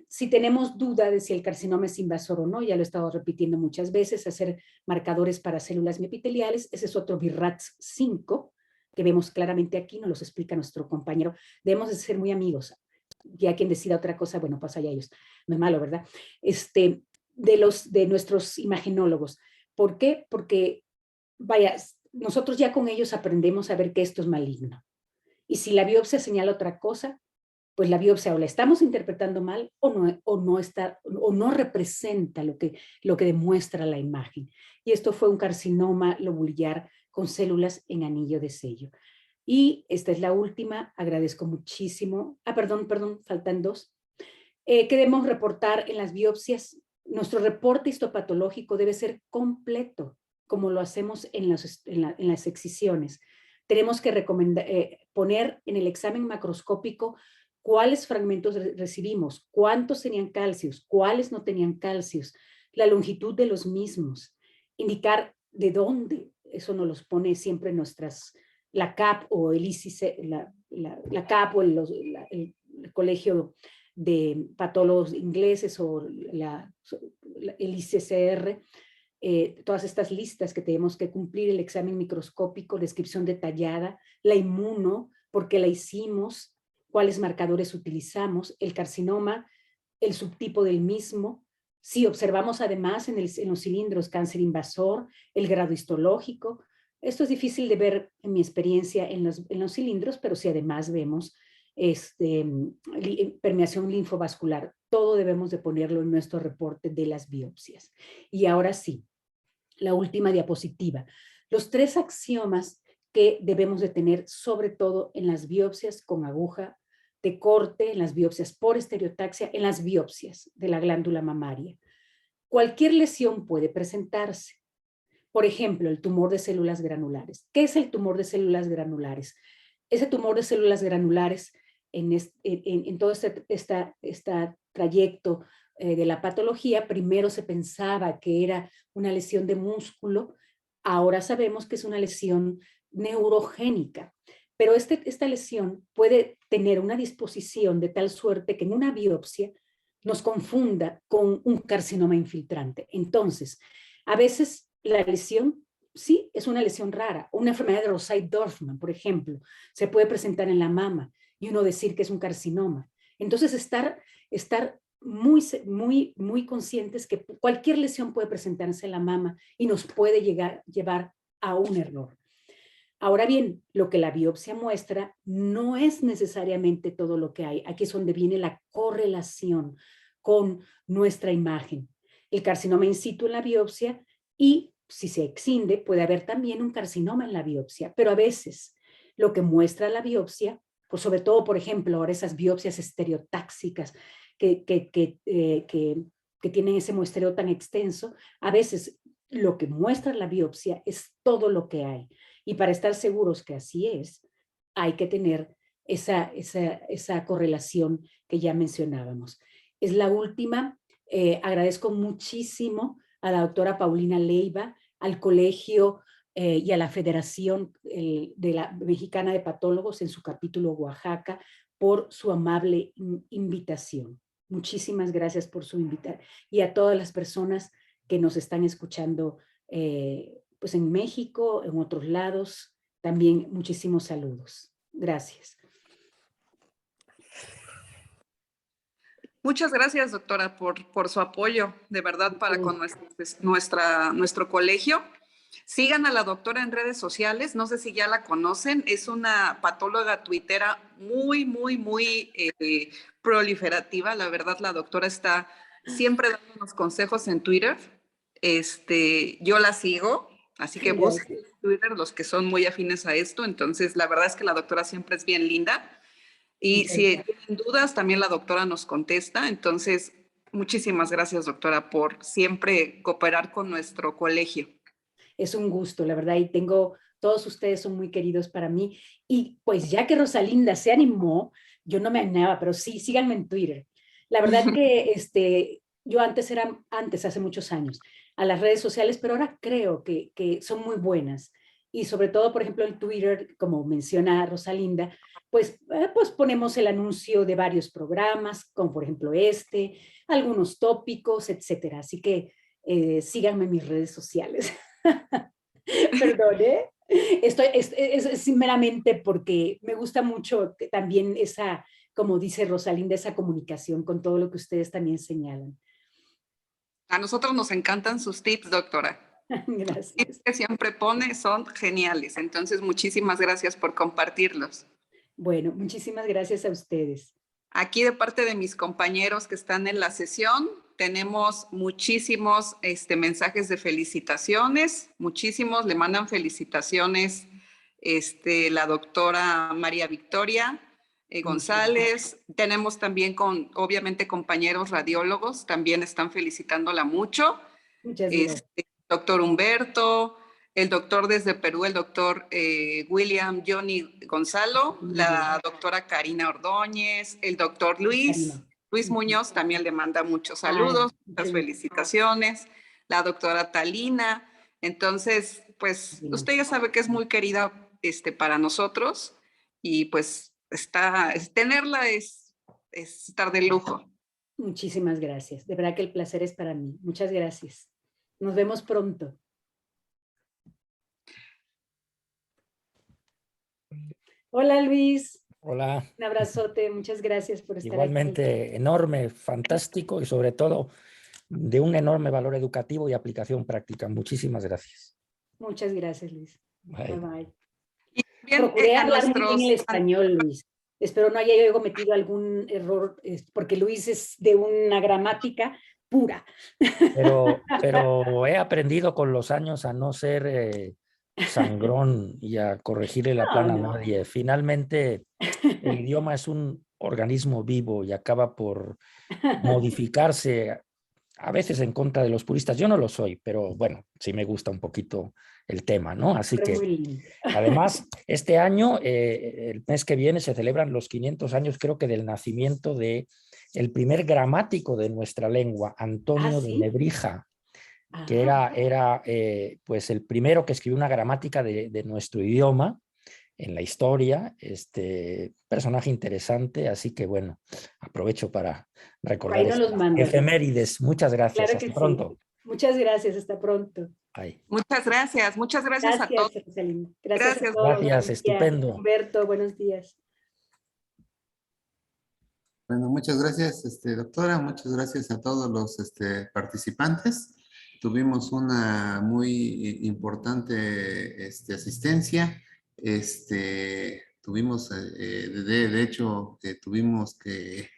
Si tenemos duda de si el carcinoma es invasor o no, ya lo he estado repitiendo muchas veces, hacer marcadores para células mioepiteliales, ese es otro BIRAT 5, que vemos claramente aquí, nos los explica nuestro compañero. Debemos de ser muy amigos. Ya quien decida otra cosa, bueno, pues allá ellos. No es malo, ¿verdad? De nuestros imagenólogos. ¿Por qué? Porque, vaya, nosotros ya con ellos aprendemos a ver que esto es maligno. Y si la biopsia señala otra cosa, pues la biopsia o la estamos interpretando mal o no representa lo que demuestra la imagen. Y esto fue un carcinoma lobulillar con células en anillo de sello. Y esta es la última, agradezco muchísimo. Perdón, faltan 2. ¿Qué debemos reportar en las biopsias? Nuestro reporte histopatológico debe ser completo, como lo hacemos en las excisiones. Tenemos que poner en el examen macroscópico cuáles fragmentos recibimos, cuántos tenían calcios, cuáles no tenían calcios, la longitud de los mismos, indicar de dónde, eso nos los pone siempre la CAP o el ICC, la CAP o el colegio de patólogos ingleses o el ICCR, todas estas listas que tenemos que cumplir, el examen microscópico, descripción detallada, la inmuno, por qué la hicimos, cuáles marcadores utilizamos, el carcinoma, el subtipo del mismo, si observamos además en los cilindros cáncer invasor, el grado histológico. Esto es difícil de ver en mi experiencia en los cilindros, pero si además vemos permeación linfovascular, todo debemos de ponerlo en nuestro reporte de las biopsias. Y ahora sí, la última diapositiva. Los 3 axiomas que debemos de tener, sobre todo en las biopsias con aguja de corte, en las biopsias por estereotaxia, en las biopsias de la glándula mamaria. Cualquier lesión puede presentarse. Por ejemplo, el tumor de células granulares. ¿Qué es el tumor de células granulares? Ese tumor de células granulares en todo este trayecto de la patología, primero se pensaba que era una lesión de músculo, ahora sabemos que es una lesión neurogénica, pero esta lesión puede tener una disposición de tal suerte que en una biopsia nos confunda con un carcinoma infiltrante. Entonces, a veces la lesión sí es una lesión rara, una enfermedad de Rosai-Dorfman, por ejemplo, se puede presentar en la mama y uno decir que es un carcinoma. Entonces, estar muy conscientes que cualquier lesión puede presentarse en la mama y nos puede llevar a un error. Ahora bien, lo que la biopsia muestra no es necesariamente todo lo que hay. Aquí es donde viene la correlación con nuestra imagen. El carcinoma in situ en la biopsia y si se excinde puede haber también un carcinoma en la biopsia, pero a veces lo que muestra la biopsia, pues sobre todo, por ejemplo, ahora esas biopsias estereotáxicas que tienen ese muestreo tan extenso, a veces lo que muestra la biopsia es todo lo que hay. Y para estar seguros que así es, hay que tener esa correlación que ya mencionábamos. Es la última. Agradezco muchísimo a la doctora Paulina Leiva, al colegio y a la Federación de la Mexicana de Patólogos en su capítulo Oaxaca por su amable invitación. Muchísimas gracias por su invitación y a todas las personas que nos están escuchando pues en México, en otros lados. También muchísimos saludos. Gracias. Muchas gracias, doctora, por su apoyo, de verdad, para con nuestro colegio. Sigan a la doctora en redes sociales, no sé si ya la conocen, es una patóloga tuitera muy proliferativa. La verdad, la doctora está siempre dándonos consejos en Twitter. Yo la sigo, así que busquen en Twitter los que son muy afines a esto. Entonces, la verdad es que la doctora siempre es bien linda. Y si tienen dudas, también la doctora nos contesta. Entonces, muchísimas gracias, doctora, por siempre cooperar con nuestro colegio. Es un gusto, la verdad, y todos ustedes son muy queridos para mí. Y pues ya que Rosalinda se animó, yo no me animaba, pero sí, síganme en Twitter. La verdad que yo hace muchos años, a las redes sociales, pero ahora creo que son muy buenas. Y sobre todo, por ejemplo, en Twitter, como menciona Rosalinda, pues ponemos el anuncio de varios programas, como por ejemplo algunos tópicos, etcétera. Así que síganme en mis redes sociales. Perdón, ¿eh? Es meramente porque me gusta mucho también como dice Rosalinda, esa comunicación con todo lo que ustedes también señalan. A nosotros nos encantan sus tips, doctora. Gracias. Los tips que siempre pone son geniales. Entonces, muchísimas gracias por compartirlos. Bueno, muchísimas gracias a ustedes. Aquí de parte de mis compañeros que están en la sesión, tenemos muchísimos mensajes de felicitaciones, muchísimos, le mandan felicitaciones la doctora María Victoria González. Tenemos también obviamente compañeros radiólogos, también están felicitándola mucho. Muchas gracias. Doctor Humberto, el doctor desde Perú, el doctor William Johnny Gonzalo, la doctora Karina Ordóñez, el doctor Luis Muñoz también le manda muchos saludos, muchas felicitaciones, la doctora Talina. Entonces, pues usted ya sabe que es muy querida para nosotros y pues tenerla es estar de lujo. Muchísimas gracias. De verdad que el placer es para mí. Muchas gracias. Nos vemos pronto. Hola, Luis. Hola. Un abrazote. Muchas gracias por estar Igualmente, aquí. Igualmente, enorme, fantástico y sobre todo de un enorme valor educativo y aplicación práctica. Muchísimas gracias. Muchas gracias, Luis. Bye, bye. Bien, procuré hablar muy bien el español, Luis. Espero no haya yo cometido algún error, porque Luis es de una gramática pura. Pero he aprendido con los años a no ser sangrón y a corregirle la plana a nadie. Finalmente, el idioma es un organismo vivo y acaba por modificarse, a veces en contra de los puristas. Yo no lo soy, pero bueno, sí me gusta un poquito el tema, ¿no? Así que, además, este año, el mes que viene, se celebran los 500 años, creo que del nacimiento de el primer gramático de nuestra lengua, Antonio de Nebrija, que era pues el primero que escribió una gramática de nuestro idioma en la historia, personaje interesante, así que bueno, aprovecho para recordar efemérides. Muchas gracias, claro que hasta pronto. Sí. Muchas gracias, hasta pronto. Ay. Muchas gracias a todos. Gracias a todos. Gracias, estupendo. Humberto, buenos días. Bueno, muchas gracias, doctora, muchas gracias a todos los participantes. Tuvimos una muy importante asistencia. Tuvimos, de hecho, tuvimos que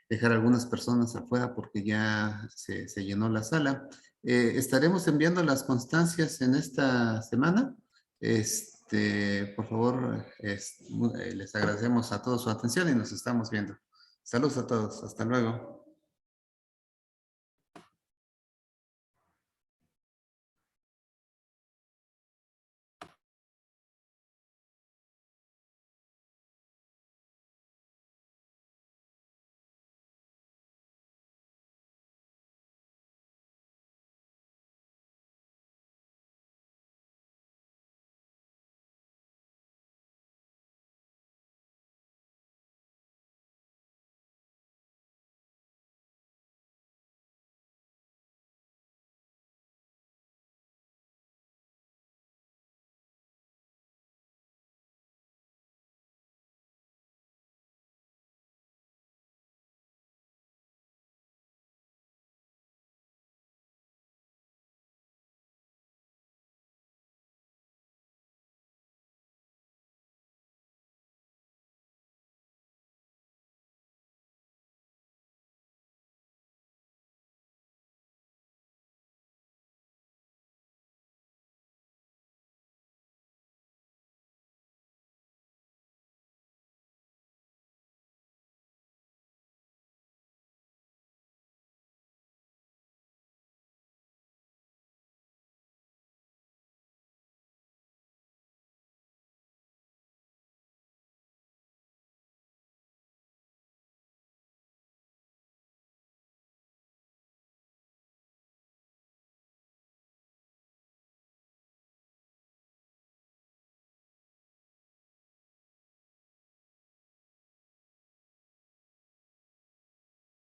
dejar algunas personas afuera porque ya se llenó la sala. Estaremos enviando las constancias en esta semana. Por favor, les agradecemos a todos su atención y nos estamos viendo. Saludos a todos. Hasta luego.